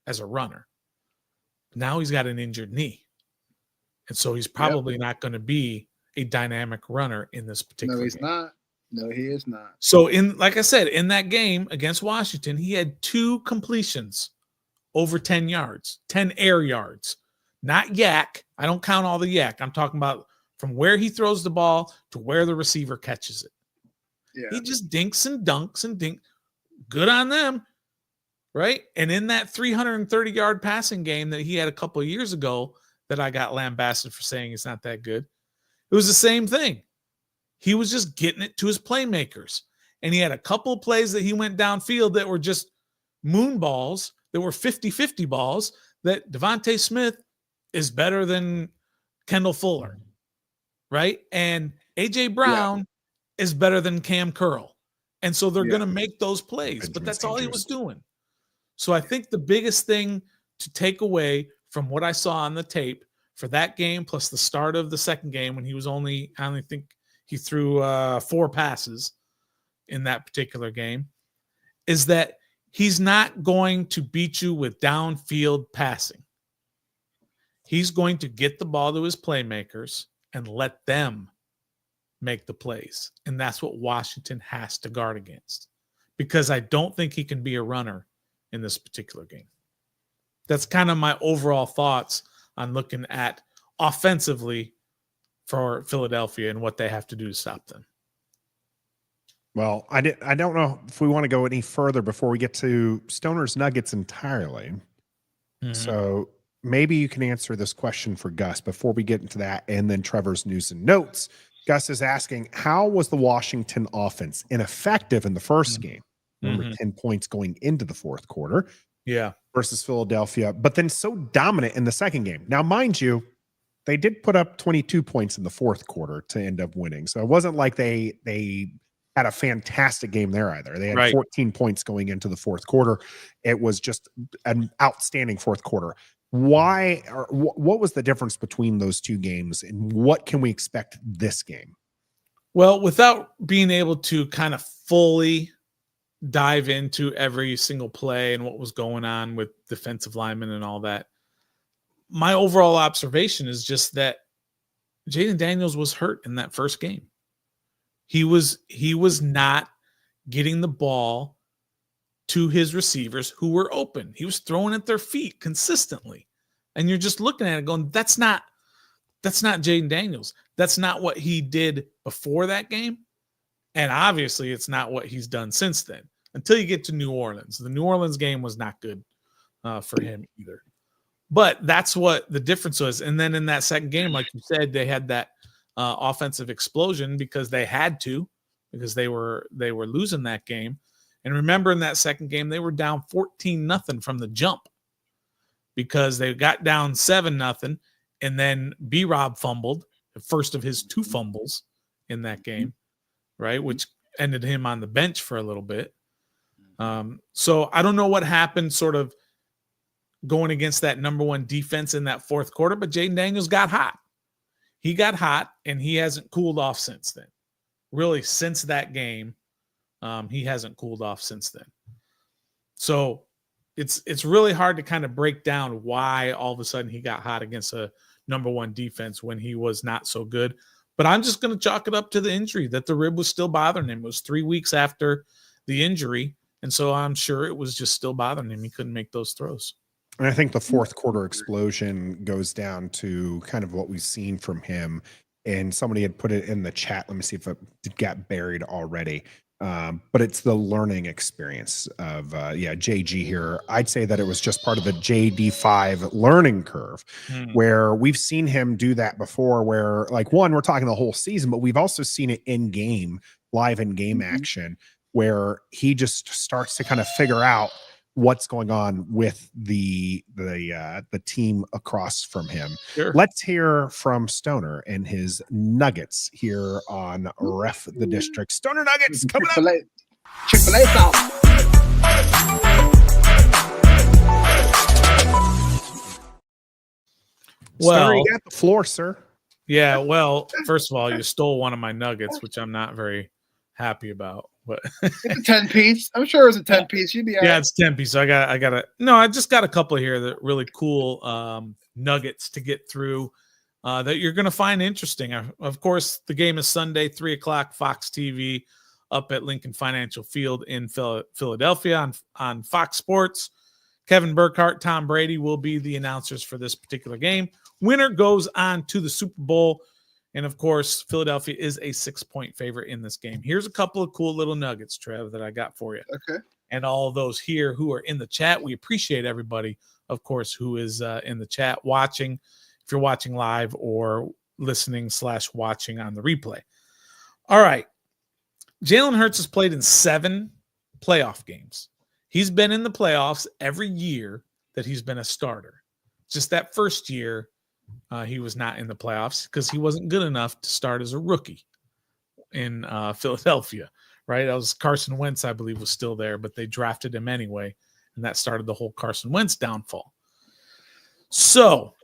as a runner. Now he's got an injured knee. And so he's probably not going to be a dynamic runner in this particular game. No, he's not. No, he is not. So like I said, in that game against Washington, he had 2 completions over 10 yards, 10 air yards, not yak. I don't count all the yak. I'm talking about from where he throws the ball to where the receiver catches it. Yeah. He just dinks and dunks and dink. Good on them, right? And in that 330-yard passing game that he had a couple of years ago that I got lambasted for saying it's not that good, it was the same thing. He was just getting it to his playmakers. And he had a couple of plays that he went downfield that were just moon balls, that were 50-50 balls, that Devontae Smith is better than Kendall Fuller, right? And A.J. Brown is better than Cam Curl. And so they're going to make those plays, but that's all he was doing. So I think the biggest thing to take away from what I saw on the tape for that game, plus the start of the second game when he was I only think he threw 4 passes in that particular game, is that he's not going to beat you with downfield passing. He's going to get the ball to his playmakers and let them make the plays. And that's what Washington has to guard against, because I don't think he can be a runner in this particular game. That's kind of my overall thoughts on looking at offensively for Philadelphia and what they have to do to stop them. Well, I don't know if we want to go any further before we get to Stoner's Nuggets entirely. Mm-hmm. So maybe you can answer this question for Gus before we get into that, and then Trevor's news and notes. Gus is asking, how was the Washington offense ineffective in the first game? Remember, 10 points going into the fourth quarter. Yeah. Versus Philadelphia, but then so dominant in the second game. Now, mind you, they did put up 22 points in the fourth quarter to end up winning. So it wasn't like they had a fantastic game there either. They had 14 points going into the fourth quarter. It was just an outstanding fourth quarter. Why, or what was the difference between those two games, and what can we expect this game? Well, without being able to kind of fully dive into every single play and what was going on with defensive linemen and all that, my overall observation is just that Jayden Daniels was hurt in that first game. He was not getting the ball to his receivers who were open. He was throwing at their feet consistently. And you're just looking at it going, that's not Jayden Daniels. That's not what he did before that game. And obviously it's not what he's done since then, until you get to New Orleans. The New Orleans game was not good for him either. But that's what the difference was. And then in that second game, like you said, they had that offensive explosion because they had to, because they were losing that game. And remember, in that second game, they were down 14-0 from the jump, because they got down 7-0, and then B-Rob fumbled, the first of his 2 fumbles in that game, right, which ended him on the bench for a little bit. So I don't know what happened sort of going against that number 1 defense in that fourth quarter, but Jayden Daniels got hot. He got hot, and he hasn't cooled off since then. Really, since that game, he hasn't cooled off since then. So it's really hard to kind of break down why all of a sudden he got hot against a number 1 defense when he was not so good. But I'm just going to chalk it up to the injury, that the rib was still bothering him. It was 3 weeks after the injury, and so I'm sure it was just still bothering him. He couldn't make those throws. And I think the fourth quarter explosion goes down to kind of what we've seen from him. And somebody had put it in the chat. Let me see if it got buried already. But it's the learning experience of, JG here. I'd say that it was just part of the JD5 learning curve, where we've seen him do that before, where, like, we're talking the whole season, but we've also seen it in game, live in game action, where he just starts to kind of figure out what's going on with the team across from him. Sure. Let's hear from Stoner and his Nuggets here on Ref the District. Stoner Nuggets coming up. Chick-fil-A sauce. Well, Stoner, you got the floor, sir. Yeah, well, first of all, you stole one of my nuggets, which I'm not very happy about. But it's a 10-piece. I'm sure it's a 10-piece. You'd be all right. It's 10-piece. So I just got a couple here that really cool nuggets to get through that you're going to find interesting. Of course, the game is Sunday, 3:00, Fox TV. up at Lincoln Financial Field in Philadelphia on Fox Sports. Kevin Burkhardt, Tom Brady will be the announcers for this particular game. Winner goes on to the Super Bowl. And, of course, Philadelphia is a 6-point favorite in this game. Here's a couple of cool little nuggets, Trev, that I got for you. Okay. And all of those here who are in the chat. We appreciate everybody, of course, who is in the chat watching, if you're watching live or listening/watching on the replay. All right. Jalen Hurts has played in 7 playoff games. He's been in the playoffs every year that he's been a starter. Just that first year, he was not in the playoffs because he wasn't good enough to start as a rookie in Philadelphia, right? That was Carson Wentz, I believe, was still there, but they drafted him anyway, and that started the whole Carson Wentz downfall. So,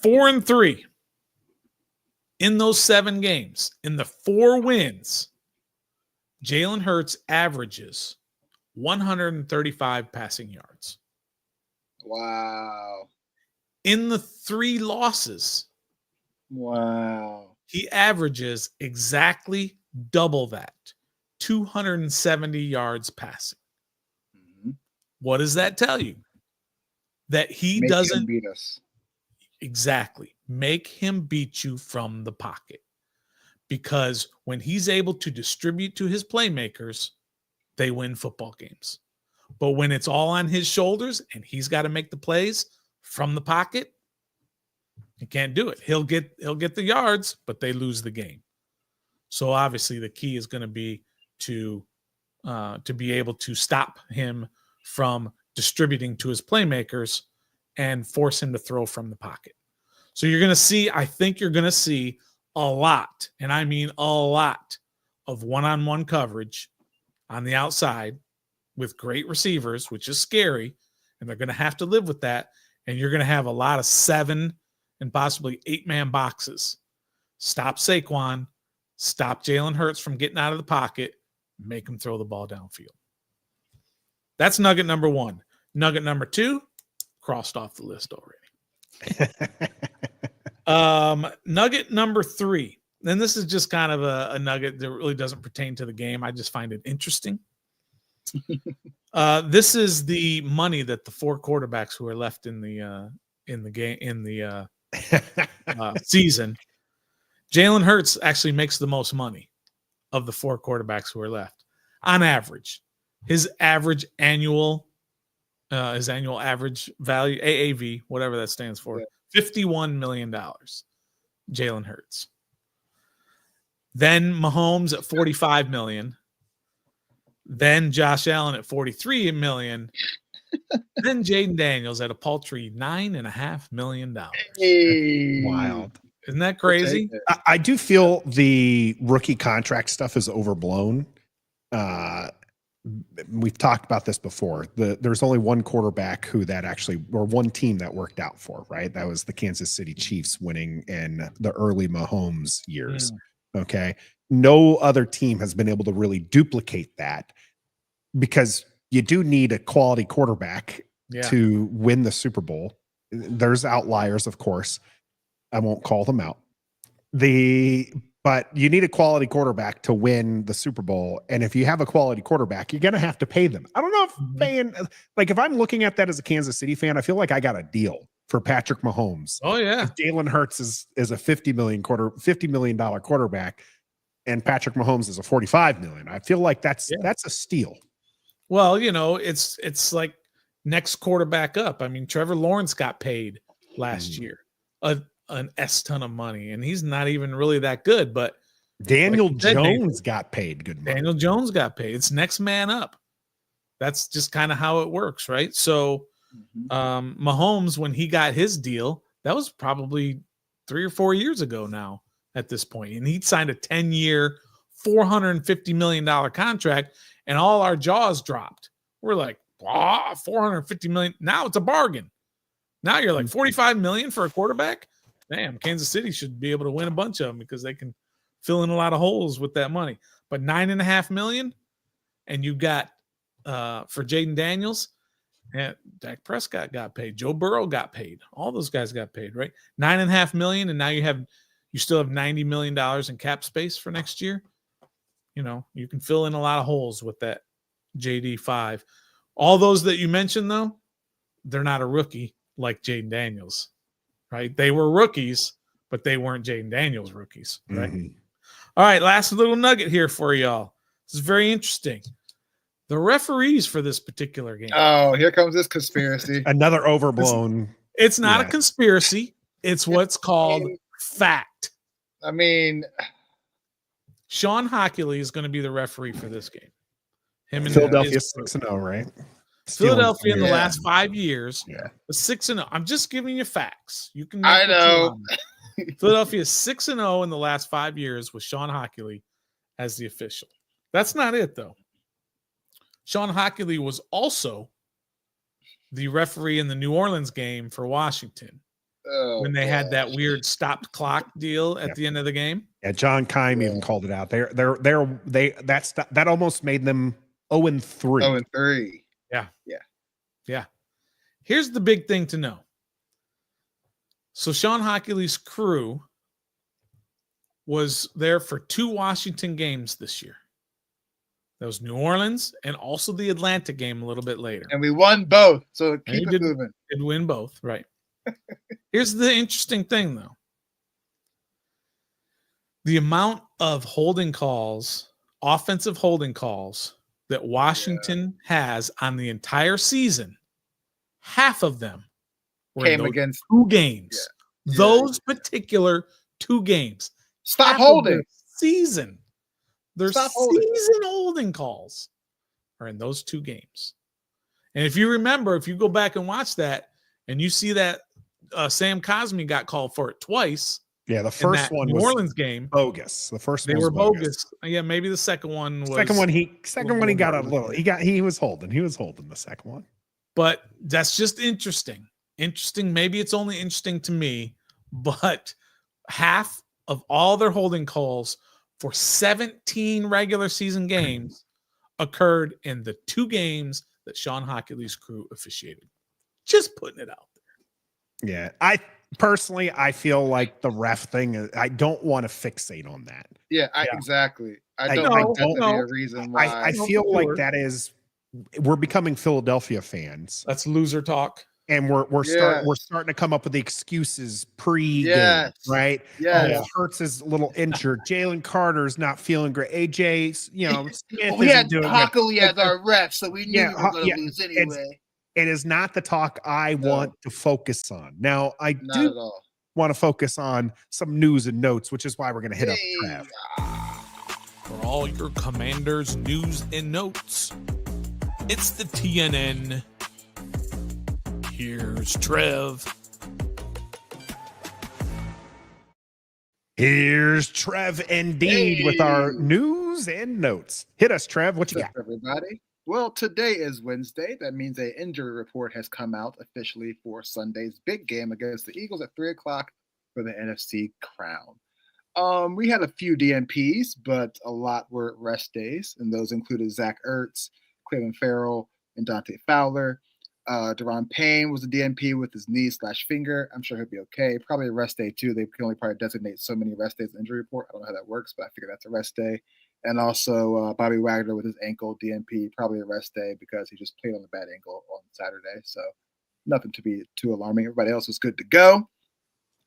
4-3 in those 7 games. In the 4 wins, Jalen Hurts averages 135 passing yards. Wow. In the 3 losses, Wow. he averages exactly double that, 270 yards passing. Mm-hmm. What does that tell you? That he Make doesn't him beat us. exactly make him beat you from the pocket. Because when he's able to distribute to his playmakers, they win football games. But when it's all on his shoulders and he's got to make the plays from the pocket, he can't do it. He'll get the yards, but they lose the game. So obviously the key is going to be to be able to stop him from distributing to his playmakers and force him to throw from the pocket. So I think you're going to see a lot, and I mean a lot, of one-on-one coverage on the outside with great receivers, which is scary, and they're going to have to live with that. And you're going to have a lot of 7 and possibly 8-man boxes. Stop Saquon, stop Jalen Hurts from getting out of the pocket, make him throw the ball downfield. That's nugget number 1. Nugget number 2, crossed off the list already. Nugget number 3. And this is just kind of a nugget that really doesn't pertain to the game. I just find it interesting. This is the money that the 4 quarterbacks who are left in the season. Jalen Hurts actually makes the most money of the 4 quarterbacks who are left on average. His annual average value, AAV, whatever that stands for, $51 million. Jalen Hurts. Then Mahomes at $45 million. Then Josh Allen at $43 million. Then Jayden Daniels at a paltry $9.5 million. Hey. Wild. Isn't that crazy? I do feel the rookie contract stuff is overblown. We've talked about this before. There's only one quarterback who that actually, or one team that worked out for, right? That was the Kansas City Chiefs winning in the early Mahomes years. Okay. No other team has been able to really duplicate that because you do need a quality quarterback to win the Super Bowl. There's outliers, of course. I won't call them out. But you need a quality quarterback to win the Super Bowl. And if you have a quality quarterback, you're going to have to pay them. I don't know if if I'm looking at that as a Kansas City fan, I feel like I got a deal for Patrick Mahomes. Oh yeah. If Jalen Hurts is a $50 million quarterback and Patrick Mahomes is a $45 million. I feel like that's a steal. Well, it's like next quarterback up. I mean, Trevor Lawrence got paid last year an S ton of money, and he's not even really that good. But Daniel Jones got paid good money. Daniel Jones got paid. It's next man up. That's just kind of how it works, right? So Mahomes, when he got his deal, that was probably 3 or 4 years ago now at this point. And he signed a 10-year, $450 million contract, and all our jaws dropped. We're like, wow, $450 million. Now it's a bargain. Now you're like $45 million for a quarterback? Damn, Kansas City should be able to win a bunch of them because they can fill in a lot of holes with that money. But $9.5 million, and you got for Jayden Daniels, and Dak Prescott got paid. Joe Burrow got paid. All those guys got paid, right? $9.5 million, and now you still have $90 million in cap space for next year. you can fill in a lot of holes with that JD5. All those that you mentioned, though, they're not a rookie like Jayden Daniels, right? They were rookies, but they weren't Jayden Daniels rookies, right? Mhm. All right, last little nugget here for y'all. This is very interesting. The referees for this particular game. Oh, here comes this conspiracy. Another overblown. It's not a Yeah. conspiracy. It's what's called fact. I mean, Sean Hockley is going to be the referee for this game. Him and Philadelphia his- 6-0, right? Philadelphia in the Yeah. last 5 years, Yeah. was 6-0. I'm just giving you facts. You can. I make what you know. want. Philadelphia is 6-0 in the last 5 years with Sean Hockley as the official. That's not it, though. Sean Hockley was also the referee in the New Orleans game for Washington when they had that weird stopped clock deal at the end of the game. Yeah, John Keim even called it out. That almost made them 0-3. 0-3. Yeah. Here's the big thing to know. So Sean Hockley's crew was there for 2 Washington games this year. That was New Orleans and also the Atlanta game a little bit later. And we won both. So And keep he it moving. Did win both, right? Here's the interesting thing, though. The amount of holding calls, offensive holding calls that Washington has on the entire season, half of them were in Came those against. 2 games. Yeah. Those particular 2 games. Stop Half of holding. their season. Their Stop holding. season holding calls are in those 2 games. And if you remember, if you go back and watch that and you see that Sam Cosmi got called for it twice. Yeah, the in first that one New was Orleans game. bogus. The first They one was were bogus. Yeah, maybe the second one was. Second one he got a little. He was holding the second one. But that's just interesting. Interesting. Maybe it's only interesting to me, but half of all their holding calls for 17 regular season games occurred in the 2 games that Sean Hockley's crew officiated. Just putting it out there. Yeah, I feel like the ref thing. I don't want to fixate on that. Yeah, exactly. I don't think that would be a reason why. I feel like that is. We're becoming Philadelphia fans. That's loser talk. And we're starting to come up with the excuses pre-game, right? Yeah. Hurts is a little injured. Jalen Carter's not feeling great. AJ, Smith we had doing Hockley as our ref, so we knew we were going to lose anyway. It is not the talk I want to focus on. Now, I do want to focus on some news and notes, which is why we're going to hit up Trev. For all your Commanders news and notes, it's the TNN. Here's Trev. Here's Trev indeed with our news and notes. Hit us, Trev. What you got? Everybody. Well, today is Wednesday. That means an injury report has come out officially for Sunday's big game against the Eagles at 3 o'clock for the NFC crown. We had a few DNPs, but a lot were rest days, and those included Zach Ertz, Clelin Ferrell, and Dante Fowler. Deron Payne was a DNP with his knee/finger. I'm sure he'll be okay. Probably a rest day too. They can only probably designate so many rest days in injury report. I don't know how that works, but I figure that's a rest day. And also Bobby Wagner with his ankle DNP, probably a rest day because he just played on a bad ankle on Saturday. So nothing to be too alarming. Everybody else was good to go.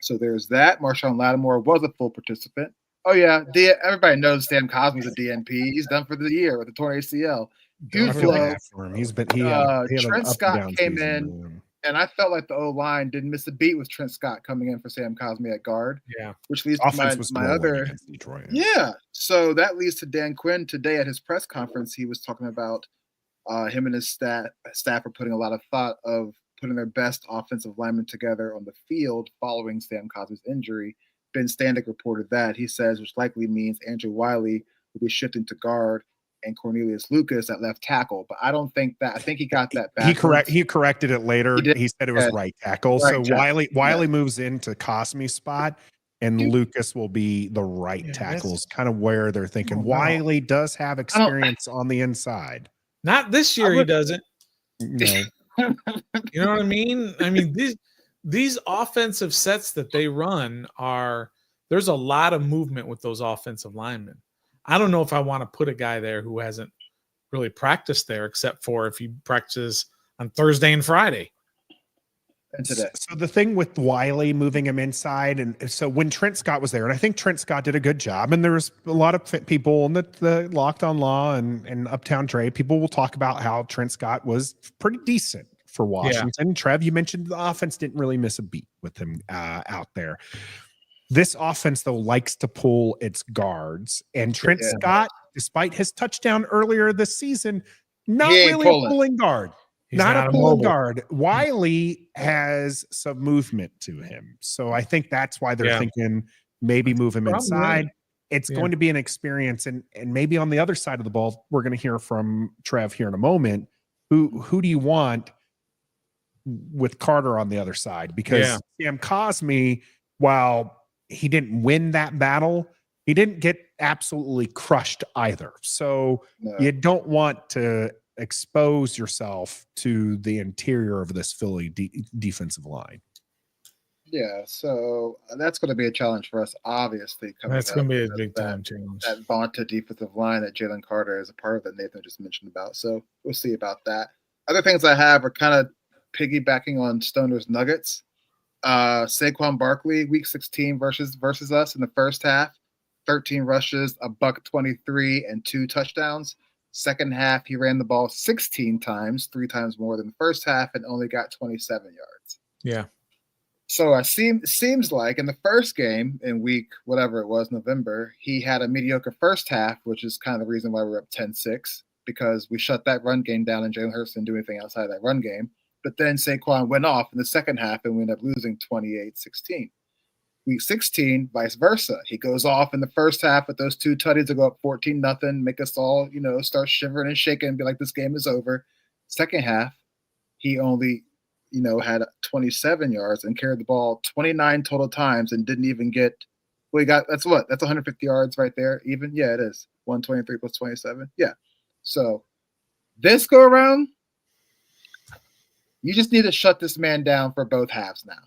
So there's that. Marshawn Lattimore was a full participant. Oh yeah, everybody knows Sam Cosmi's a DNP. He's done for the year with the torn ACL. Huge blow. Trent Scott came in, and I felt like the O-line didn't miss a beat with Trent Scott coming in for Sam Cosmi at guard. Yeah, which leads to my other. Yeah, so that leads to Dan Quinn today at his press conference. He was talking about him and his staff are putting a lot of thought of putting their best offensive linemen together on the field following Sam Cosmi's injury. Ben Standig reported that. He says, which likely means Andrew Wiley will be shifting to guard and Cornelius Lucas at left tackle. But I don't think that. I think he got that back. He corrected it later. He said it was right tackle. So Wiley moves into Cosmi's spot, and Lucas will be the right tackle. Is kind of where they're thinking. Wiley does have experience on the inside. Not this year. He doesn't. No. You know what I mean? I mean these offensive sets that they run there's a lot of movement with those offensive linemen. I don't know if I want to put a guy there who hasn't really practiced there, except for if he practices on Thursday and Friday. And today. So the thing with Wiley moving him inside, and so when Trent Scott was there, and I think Trent Scott did a good job, and there was a lot of people in the Locked On Law and Uptown Dre, people will talk about how Trent Scott was pretty decent for Washington. Yeah. Trev, you mentioned the offense didn't really miss a beat with him out there. This offense, though, likes to pull its guards, and Trent Scott, despite his touchdown earlier this season, not really a pulling guard. He's not a pulling guard. Wiley has some movement to him. So I think that's why they're thinking maybe move him inside. It's going to be an experience. And maybe on the other side of the ball, we're going to hear from Trev here in a moment. Who do you want with Carter on the other side? Because Sam Cosme, while he didn't win that battle, he didn't get absolutely crushed either. So you don't want to expose yourself to the interior of this Philly defensive line. Yeah, so that's going to be a challenge for us, obviously. That's going to be a big time challenge. That vaunted defensive line that Jalen Carter is a part of that Nathan just mentioned about. So we'll see about that. Other things I have are kind of piggybacking on Stoner's Nuggets. Saquon Barkley, week 16 versus us in the first half. 13 rushes, $123, and 2 touchdowns. Second half, he ran the ball 16 times, 3 times more than the first half, and only got 27 yards. Yeah. So it seems like in the first game in week, whatever it was, November, he had a mediocre first half, which is kind of the reason why we're up 10-6, because we shut that run game down and Jalen Hurts didn't do anything outside of that run game. But then Saquon went off in the second half and we ended up losing 28-16. Week 16, vice versa. He goes off in the first half with those 2 tutties to go up 14-0, make us all, start shivering and shaking and be like, this game is over. Second half, he only, had 27 yards and carried the ball 29 total times and didn't even get, that's 150 yards right there. Even, yeah, it is. 123 plus 27. Yeah. So this go around, you just need to shut this man down for both halves now.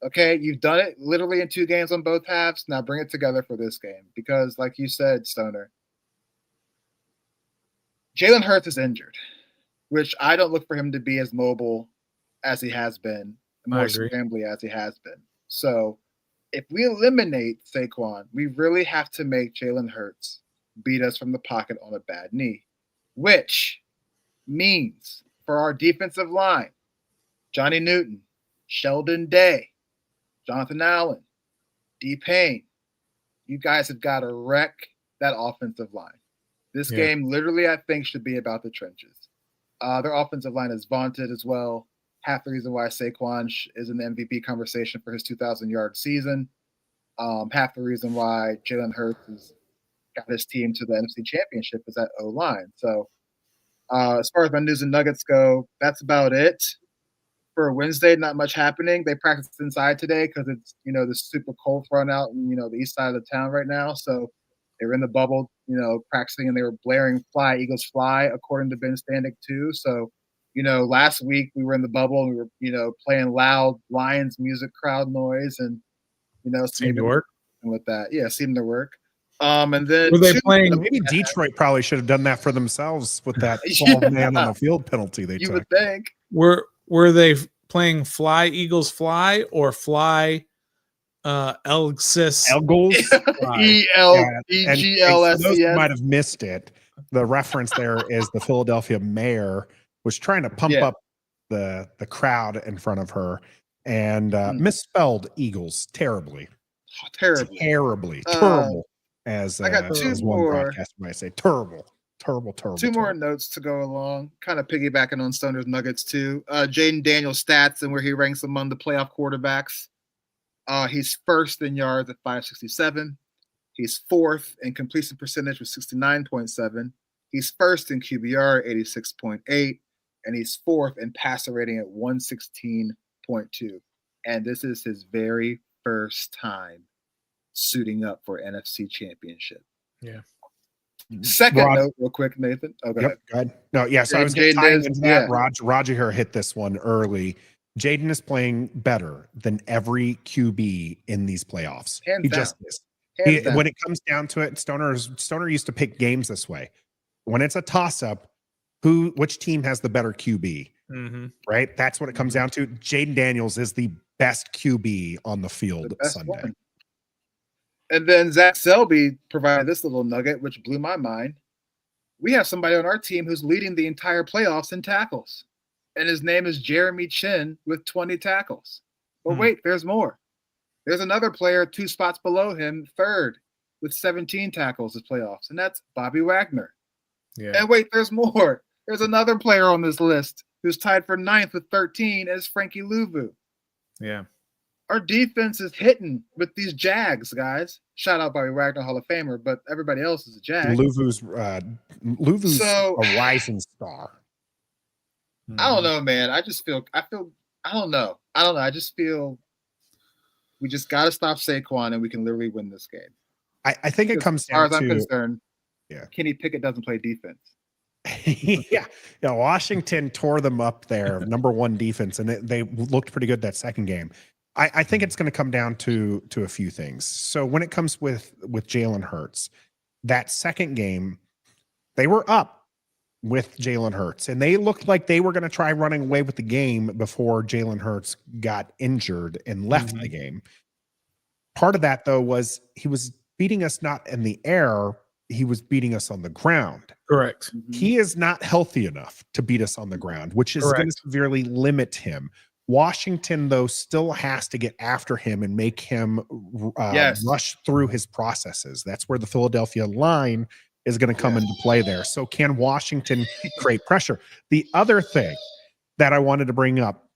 Okay, you've done it literally in 2 games on both halves. Now bring it together for this game because, like you said, Stoner, Jalen Hurts is injured, which I don't look for him to be as mobile as he has been, more scrambly as he has been. So if we eliminate Saquon, we really have to make Jalen Hurts beat us from the pocket on a bad knee, which means for our defensive line, Johnny Newton, Sheldon Day, Jonathan Allen, D. Payne, you guys have got to wreck that offensive line. This game literally, I think, should be about the trenches. Their offensive line is vaunted as well. Half the reason why Saquon is in the MVP conversation for his 2,000-yard season. Half the reason why Jalen Hurts has got his team to the NFC Championship is that O-line. So as far as my news and nuggets go, that's about it. For Wednesday, not much happening. They practiced inside today because it's, the super cold front out in, the east side of the town right now. So they were in the bubble, practicing, and they were blaring Fly, Eagles Fly, according to Ben Standick too. So, last week we were in the bubble and we were, playing loud Lions music crowd noise and, seemed to work with that. Yeah, seemed to work. And then were they playing? Maybe Detroit probably should have done that for themselves with that 12-man on the field penalty they took. You would think. Were they playing Fly Eagles Fly or Fly Elgsis? EGLS. Those who might have missed it. The reference there is the Philadelphia mayor was trying to pump up the crowd in front of her and misspelled Eagles terribly. Terrible. As I got 2 as more. One broadcaster might say, terrible. 2 more notes to go along, kind of piggybacking on Stoner's Nuggets too. Jayden Daniels stats and where he ranks among the playoff quarterbacks. He's first in yards at 567. He's 4th in completion percentage with 69.7. He's first in QBR, 86.8. And he's 4th in passer rating at 116.2. And this is his very first time suiting up for NFC Championship. Yeah. Second note, real quick, Nathan. Oh, go ahead. No, yeah. So I was going to tie into that. Roger here hit this one early. Jayden is playing better than every QB in these playoffs. He just is. Hands down. When it comes down to it, Stoner used to pick games this way. When it's a toss-up, which team has the better QB? Mm-hmm. Right? That's what it comes down to. Jayden Daniels is the best QB on the field Sunday. One. And then Zach Selby provided this little nugget, which blew my mind. We have somebody on our team who's leading the entire playoffs in tackles. And his name is Jeremy Chin with 20 tackles. But wait, there's more. There's another player 2 spots below him, third, with 17 tackles this playoffs, and that's Bobby Wagner. Yeah. And wait, there's more. There's another player on this list who's tied for 9th with 13 as Frankie Louvu. Yeah. Our defense is hitting with these Jags, guys. Shout out Bobby Wagner, Hall of Famer, but everybody else is a Jag. Louvu's a rising star. I don't know, man. I don't know. I just feel we just got to stop Saquon and we can literally win this game. I think it comes down to, as far as I'm concerned, yeah, Kenny Pickett doesn't play defense. yeah. Washington tore them up there, number 1 defense, and they looked pretty good that second game. I think it's going to come down to a few things. So when it comes with Jalen Hurts, that second game, they were up with Jalen Hurts, and they looked like they were going to try running away with the game before Jalen Hurts got injured and left the game. Part of that, though, was he was beating us not in the air, he was beating us on the ground. Correct. He is not healthy enough to beat us on the ground, which is going to severely limit him. Washington, though, still has to get after him and make him rush through his processes. That's where the Philadelphia line is going to come into play there. So can Washington create pressure? The other thing that I wanted to bring up,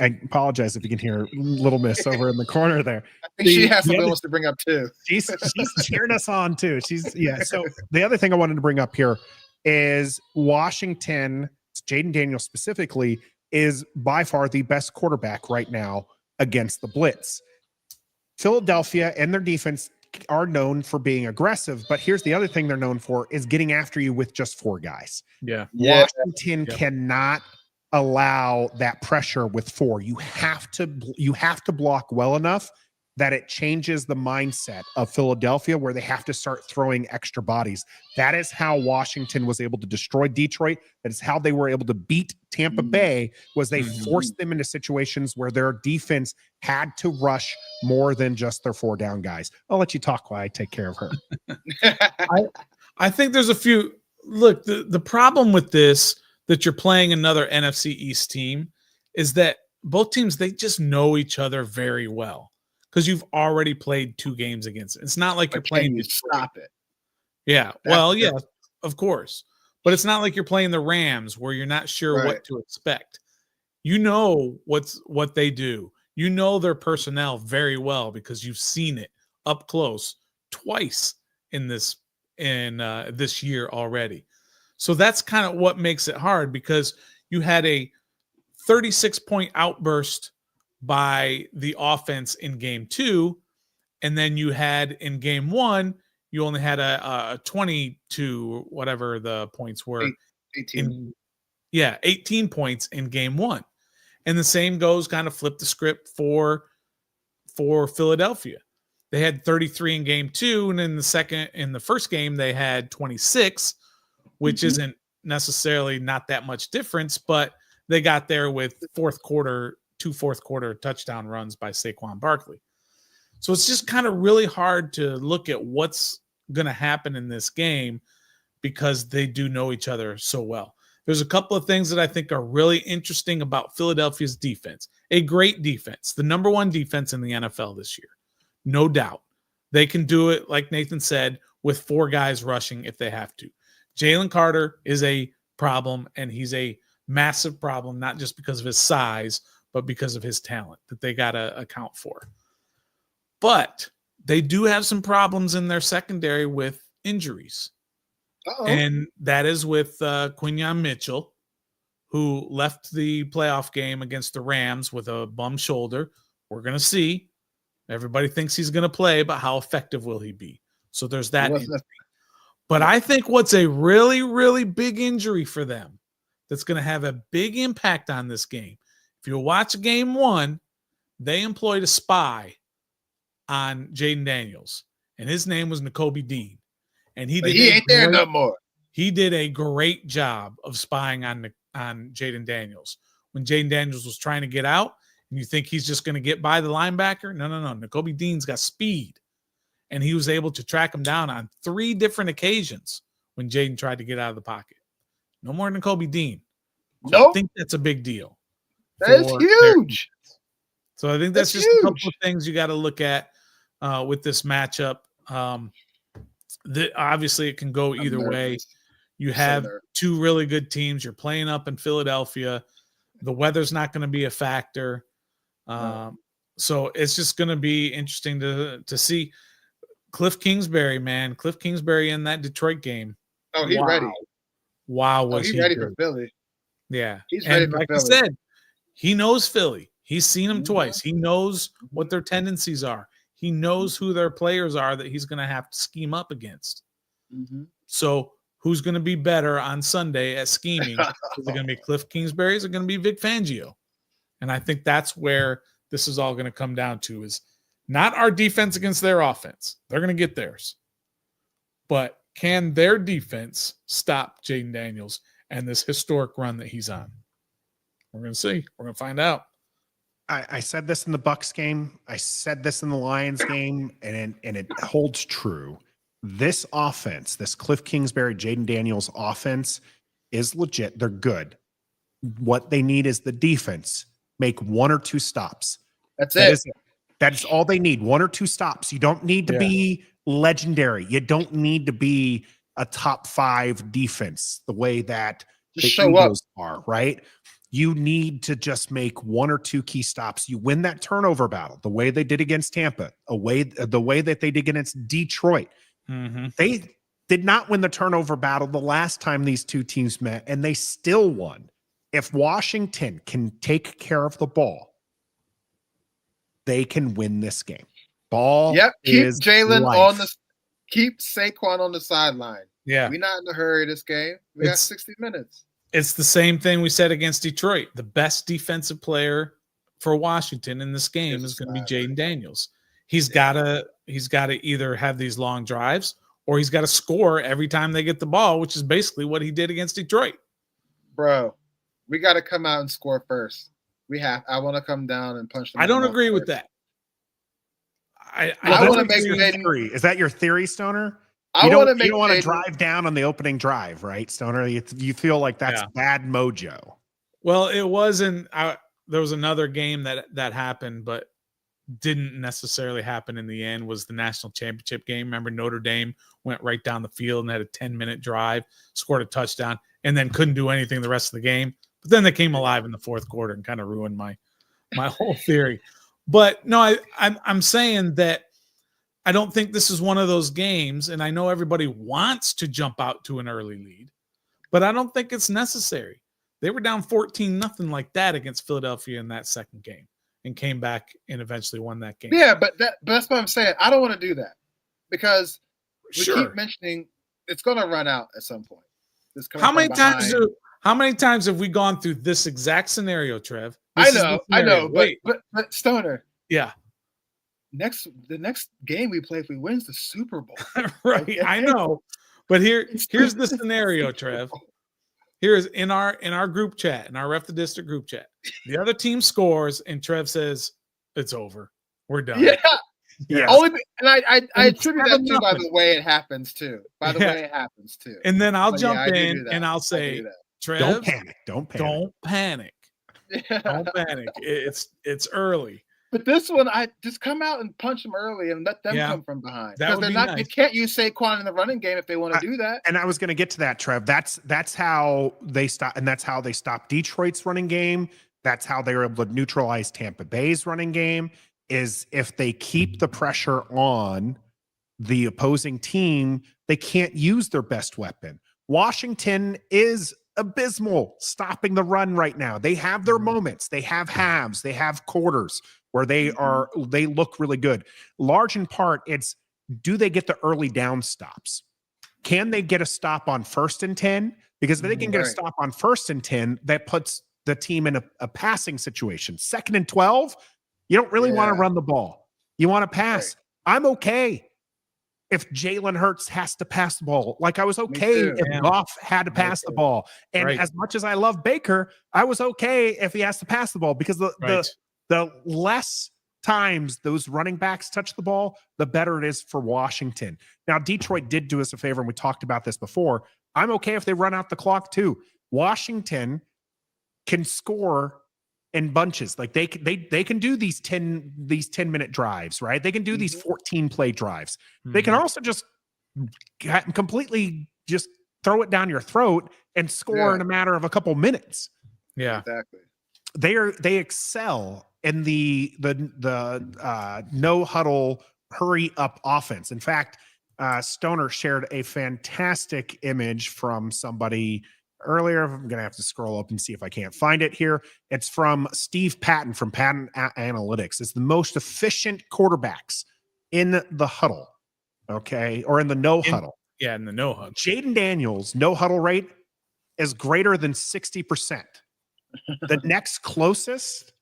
I apologize if you can hear Little Miss over in the corner there. I think she has something else to bring up too. She's cheering us on too. So the other thing I wanted to bring up here is Washington, Jayden Daniels specifically, is by far the best quarterback right now against the blitz. Philadelphia and their defense are known for being aggressive, but here's the other thing they're known for is getting after you with just 4 guys. Yeah. Washington cannot allow that pressure with 4. You have to block well enough that it changes the mindset of Philadelphia, where they have to start throwing extra bodies. That is how Washington was able to destroy Detroit. That is how they were able to beat Tampa Bay, was they forced them into situations where their defense had to rush more than just their 4 down guys. I'll let you talk while I take care of her. I think there's a few. Look, the problem with this, that you're playing another NFC East team, is that both teams, they just know each other very well, because you've already played 2 games against it. It's not like you're playing. Stop it. Yeah. Well, yeah, of course. But it's not like you're playing the Rams where you're not sure what to expect. You know what they do. You know their personnel very well because you've seen it up close twice in this year already. So that's kind of what makes it hard, because you had a 36-point outburst by the offense in game 2, and then you had in game 1, you only had a 22, whatever the points were. 18. 18 points in game 1. And the same goes, kind of flip the script for Philadelphia. They had 33 in game 2, and in the first game they had 26, which isn't necessarily not that much difference, but they got there with 2 fourth quarter touchdown runs by Saquon Barkley. So it's just kind of really hard to look at what's going to happen in this game, because they do know each other so well. There's a couple of things that I think are really interesting about Philadelphia's defense. A great defense, the number 1 defense in the NFL this year. No doubt. They can do it, like Nathan said, with 4 guys rushing if they have to. Jalen Carter is a problem, and he's a massive problem, not just because of his size, but because of his talent that they got to account for. But they do have some problems in their secondary with injuries. And that is with Quinyon Mitchell, who left the playoff game against the Rams with a bum shoulder. We're going to see. Everybody thinks he's going to play, but how effective will he be? So there's that injury. But I think what's a really, really big injury for them that's going to have a big impact on this game. If you watch game 1, they employed a spy on Jayden Daniels. and his name was Nakobe Dean. And he ain't there no more. He did a great job of spying on Jayden Daniels. When Jayden Daniels was trying to get out, and you think he's just going to get by the linebacker? No. Nakobe Dean's got speed. And he was able to track him down on 3 different occasions when Jayden tried to get out of the pocket. No more Nakobe Dean. So Nope. I think that's a big deal. That is huge. So I think that's just huge. A couple of things you got to look at with this matchup. Obviously, it can go either way. You have 2 really good teams. You're playing up in Philadelphia. The weather's not going to be a factor. So it's just going to be interesting to see. Cliff Kingsbury, man. Cliff Kingsbury in that Detroit game. Oh, he's ready. Wow, was he ready good. for Philly. Yeah. He's ready for like Philly. I said, he knows Philly. He's seen them twice. He knows what their tendencies are. He knows who their players are that he's going to have to scheme up against. So who's going to be better on Sunday at scheming? Is it going to be Cliff Kingsbury? Is it going to be Vic Fangio? And I think that's where this is all going to come down to, is not our defense against their offense. They're going to get theirs. But can their defense stop Jayden Daniels and this historic run that he's on? We're going to see. We're going to find out. I said this in the Bucs game. I said this in the Lions game, and it holds true. This offense, this Cliff Kingsbury, Jayden Daniels offense is legit. They're good. What they need is the defense. Make 1 or 2 stops. That's it. That's all they need. 1 or 2 stops. You don't need to be legendary. You don't need to be a top 5 defense the way that just the Eagles are, right? You need to just make 1 or 2 key stops. You win that turnover battle the way they did against Tampa, the way that they did against Detroit. They did not win the turnover battle the last time these 2 teams met, and they still won. If Washington can take care of the ball, they can win this game. Keep Jalen keep Saquon on the sideline. Yeah. We're not in a hurry this game. We got 60 minutes. It's the same thing we said against Detroit. The best defensive player for Washington in this game is going to be Jayden Daniels. He's got to either have these long drives or he's got to score every time they get the ball, which is basically what he did against Detroit. Bro, we got to come out and score first. I want to come down and punch them. I don't agree with that. I want to make theory. Is that your theory, Stoner? You don't want to drive down on the opening drive, right, Stoner? You feel like that's bad mojo. Well, it wasn't. There was another game that happened, but didn't necessarily happen in the end. Was the national championship game? Remember, Notre Dame went right down the field and had a 10-minute drive, scored a touchdown, and then couldn't do anything the rest of the game. But then they came alive in the fourth quarter and kind of ruined my whole theory. But no, I'm saying that I don't think this is one of those games, and I know everybody wants to jump out to an early lead, but I don't think it's necessary. They were down 14-0 like that against Philadelphia in that second game and came back and eventually won that game. Yeah, but that's what I'm saying. I don't want to do that because we keep mentioning it's going to run out at some point. How many times have we gone through this exact scenario, Trev? I know, but Stoner. Yeah. The next game we play, if we wins the Super Bowl. Right. Okay? I know. But here's the scenario, Trev. Here's in our group chat, in our Ref the District group chat. The other team scores and Trev says, it's over. We're done. Yeah. Yeah. And I attribute that to by the way it happens too. And then I'll jump in and I'll say, Trev, don't panic. Don't panic. Yeah. Don't panic. It's early. But this one, I just come out and punch them early and let them come from behind. Because nice. They can't use Saquon in the running game if they want to do that. And I was going to get to that, Trev. That's how they stop, and that's how they stopped Detroit's running game. That's how they were able to neutralize Tampa Bay's running game. Is if they keep the pressure on the opposing team, they can't use their best weapon. Washington is abysmal stopping the run right now. They have their moments. They have halves. They have quarters where they look really good. Large in part, it's do they get the early down stops? Can they get a stop on 1st and 10? Because if they can get a stop on 1st and 10, that puts the team in a passing situation. 2nd and 12, you don't really want to run the ball. You want to pass. Right. I'm okay. if Jalen Hurts has to pass the ball. Like I was okay if Goff had to pass the ball. And as much as I love Baker, I was okay if he has to pass the ball because the less times those running backs touch the ball, the better it is for Washington. Now, Detroit did do us a favor, and we talked about this before. I'm okay if they run out the clock too. Washington can score in bunches. Like they can do these 10-minute drives, right? They can do these 14-play drives. They can also just completely just throw it down your throat and score in a matter of a couple minutes. Yeah, exactly. They excel in the no huddle hurry up offense. In fact, Stoner shared a fantastic image from somebody earlier. I'm going to have to scroll up and see if I can't find it here. It's from Steve Patton from Patton Analytics. It's the most efficient quarterbacks in the huddle, okay, or in the no huddle. Yeah, in the no huddle. Jayden Daniels' no huddle rate is greater than 60%. The next closest,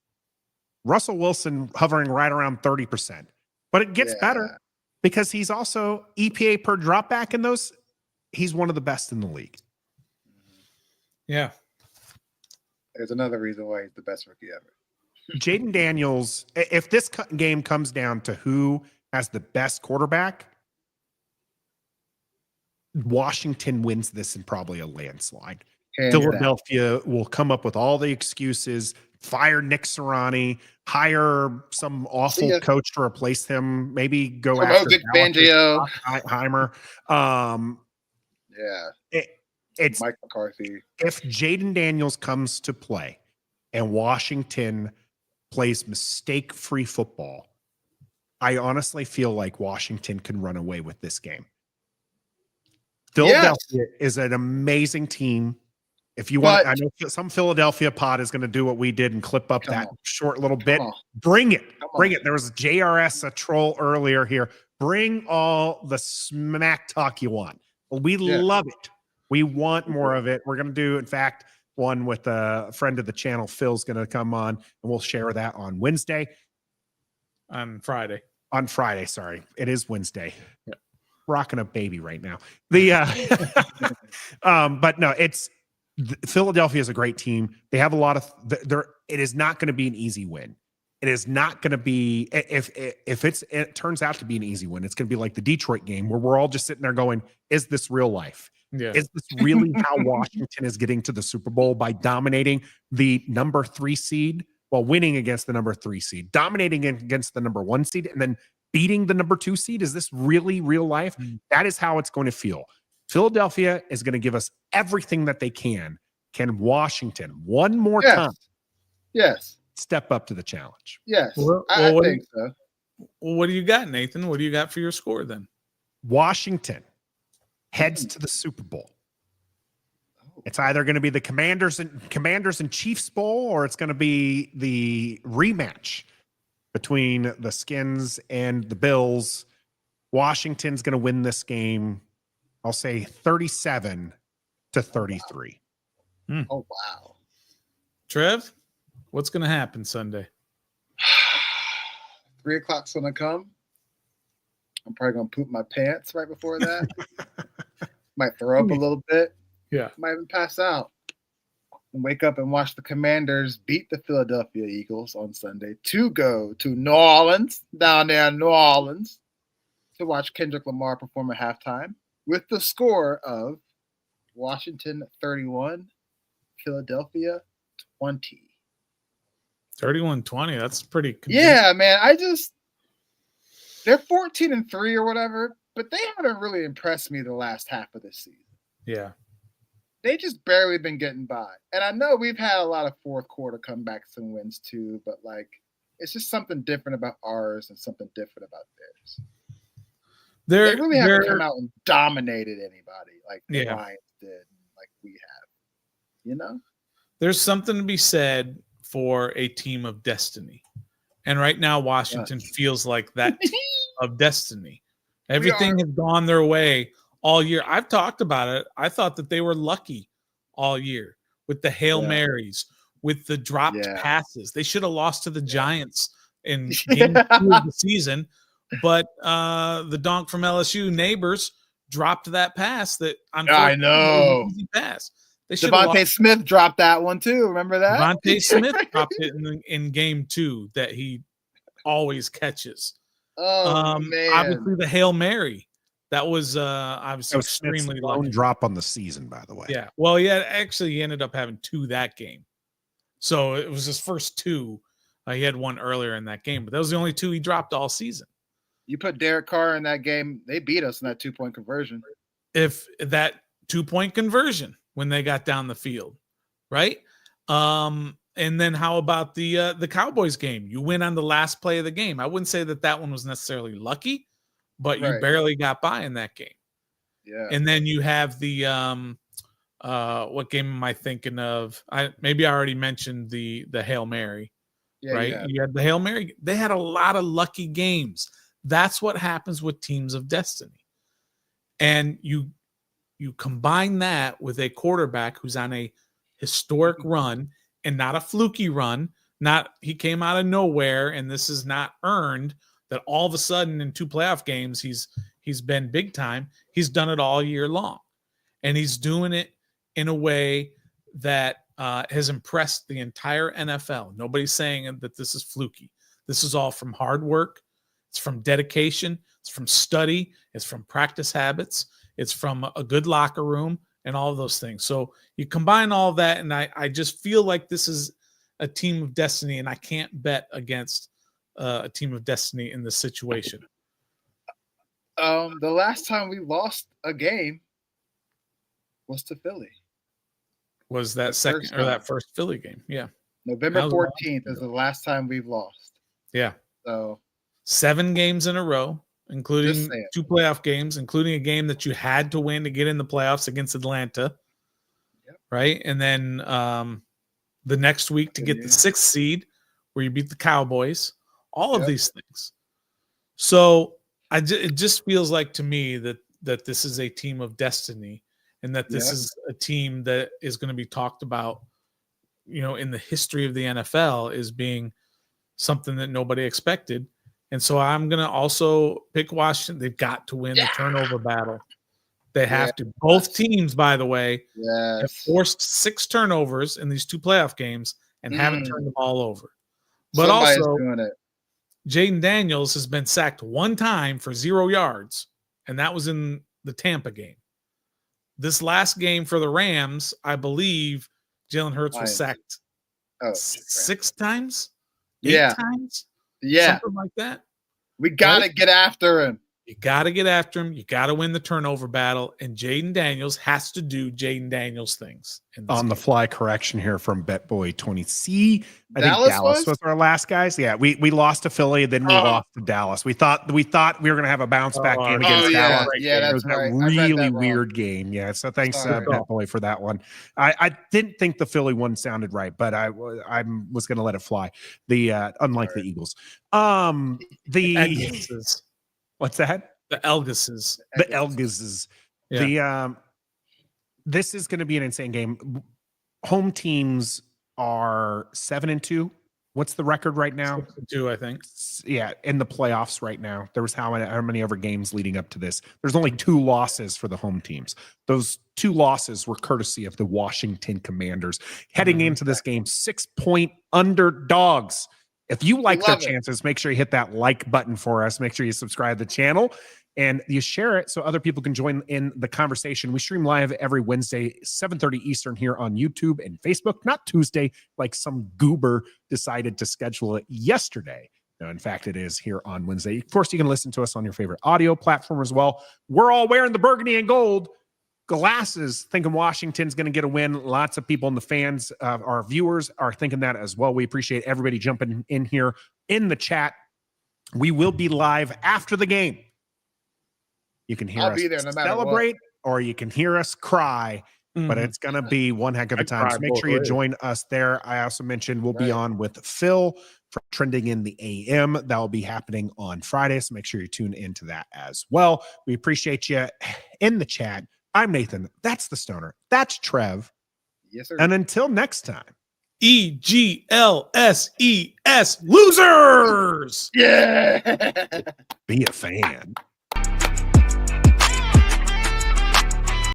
Russell Wilson, hovering right around 30%. But it gets better because he's also EPA per dropback in those. He's one of the best in the league. Yeah. There's another reason why he's the best rookie ever. Jayden Daniels, if this game comes down to who has the best quarterback, Washington wins this in probably a landslide. Philadelphia will come up with all the excuses, fire Nick Sirianni, hire some awful coach to replace him, maybe go after Fangio, Heimer. It's Mike McCarthy. If Jayden Daniels comes to play and Washington plays mistake-free football, I honestly feel like Washington can run away with this game. Philadelphia is an amazing team. If you want, I know some Philadelphia pod is going to do what we did and clip up that short little bit. Bring it. Bring it. There was JRS, a troll earlier here. Bring all the smack talk you want. We love it. We want more of it. We're going to do, in fact, one with a friend of the channel. Phil's going to come on, and we'll share that on Wednesday. On Friday. On Friday, sorry. It is Wednesday. Yeah. Rocking a baby right now. But no, Philadelphia is a great team. They have a lot of it is not going to be an easy win. It is not going to be if it turns out to be an easy win, it's going to be like the Detroit game where we're all just sitting there going, is this real life? Yeah. Is this really how Washington is getting to the Super Bowl, by dominating the number 3 seed, while winning against the number 3 seed, dominating against the number 1 seed, and then beating the number 2 seed? Is this really real life? That is how it's going to feel. Philadelphia is going to give us everything that they can. Can Washington one more time? Yes. Step up to the challenge. Yes. I think so. Well, what do you got, Nathan? What do you got for your score then? Washington heads to the Super Bowl. It's either going to be the Commanders and Chiefs Bowl, or it's going to be the rematch between the Skins and the Bills. Washington's going to win this game. I'll say 37-33. Oh, wow. Trev, what's going to happen Sunday? 3 o'clock's going to come. I'm probably going to poop my pants right before that. Might throw up a little bit. Yeah. Might even pass out. And wake up and watch the Commanders beat the Philadelphia Eagles on Sunday to go to New Orleans, down there in New Orleans, to watch Kendrick Lamar perform at halftime with the score of Washington 31, Philadelphia 20. 31-20. That's pretty convincing. Yeah, man. They're 14-3 or whatever, but they haven't really impressed me the last half of this season. Yeah. They just barely been getting by. And I know we've had a lot of fourth quarter comebacks and wins too, but it's just something different about ours and something different about theirs. They really haven't come out and dominated anybody like the Lions did, like we have. You know? There's something to be said for a team of destiny. And right now, Washington feels like that team of destiny. Everything has gone their way all year. I've talked about it. I thought that they were lucky all year with the Hail Marys, with the dropped passes. They should have lost to the Giants in game 2 of the season but the donk from LSU, Neighbors, dropped that pass that I know. easy pass. They Devontae Smith dropped that one too. Remember that? Devontae Smith dropped it in game 2 that he always catches. Oh man! Obviously the Hail Mary. That was obviously extremely lucky. Drop on the season, by the way. Yeah. Well, yeah, actually he ended up having 2 that game. So it was his first 2. He had one earlier in that game, but that was the only 2 he dropped all season. You put Derek Carr in that game, they beat us in that 2-point conversion. If that 2-point conversion when they got down the field, right? And then how about the Cowboys game? You win on the last play of the game. I wouldn't say that one was necessarily lucky, but you barely got by in that game. Yeah. And then you have the what game am I thinking of? Maybe I already mentioned the Hail Mary, right? Yeah. You had the Hail Mary. They had a lot of lucky games. That's what happens with teams of destiny. And you combine that with a quarterback who's on a historic run and not a fluky run. Not he came out of nowhere, and this is not earned. That all of a sudden in 2 playoff games he's been big time. He's done it all year long, and he's doing it in a way that has impressed the entire NFL. Nobody's saying that this is fluky. This is all from hard work. It's from dedication. It's from study. It's from practice habits. It's from a good locker room and all of those things. So you combine all of that, and I just feel like this is a team of destiny, and I can't bet against a team of destiny in this situation. The last time we lost a game was to Philly. Was that second or that first Philly game? Yeah. November 14th is the last time we've lost. Yeah. So 7 games in a row, including 2 playoff games, including a game that you had to win to get in the playoffs against Atlanta. Yep. Right. And then the next week to get the 6th seed where you beat the Cowboys, all of these things. So it just feels like to me that this is a team of destiny, and that this is a team that is going to be talked about, in the history of the NFL as being something that nobody expected. And so I'm going to also pick Washington. They've got to win the turnover battle. They have to. Both teams, by the way, have forced 6 turnovers in these 2 playoff games and haven't turned the ball over. But somebody's also, doing it. Jayden Daniels has been sacked 1 time for 0 yards, and that was in the Tampa game. This last game for the Rams, I believe Jalen Hurts was sacked 6 times? 8 times? Yeah. Something like that. We got to get after him. You got to get after him. You got to win the turnover battle. And Jayden Daniels has to do Jayden Daniels things. On the fly correction here from BetBoy20C. I think Dallas was our last guys. Yeah, we lost to Philly, then we lost to Dallas. We thought we were going to have a bounce back game against Dallas. Yeah, that's it was right. a really weird game. Yeah, so thanks BetBoy for that one. I didn't think the Philly one sounded right, but I was going to let it fly. The unlike the Eagles. What's that? The Elgises. The Elgises. Yeah. This is going to be an insane game. Home teams are 7-2. What's the record right now? 6-2, I think. Yeah, in the playoffs right now. There was how many other games leading up to this? There's only 2 losses for the home teams. Those 2 losses were courtesy of the Washington Commanders. Heading into this game, 6-point underdogs. If you like their chances, make sure you hit that like button for us. Make sure you subscribe to the channel and you share it so other people can join in the conversation. We stream live every Wednesday, 7:30 Eastern here on YouTube and Facebook, not Tuesday, like some goober decided to schedule it yesterday. No, in fact, it is here on Wednesday. Of course, you can listen to us on your favorite audio platform as well. We're all wearing the burgundy and gold glasses, thinking Washington's going to get a win. Lots of people in the fans, our viewers, are thinking that as well. We appreciate everybody jumping in here in the chat. We will be live after the game. You can hear us celebrate or you can hear us cry, but it's going to be one heck of a time. So make sure you join us there. I also mentioned we'll be on with Phil for Trending in the AM. That will be happening on Friday, so make sure you tune into that as well. We appreciate you in the chat. I'm Nathan. That's the Stoner. That's Trev. Yes, sir. And until next time, EGLSES losers. Yeah. Be a fan.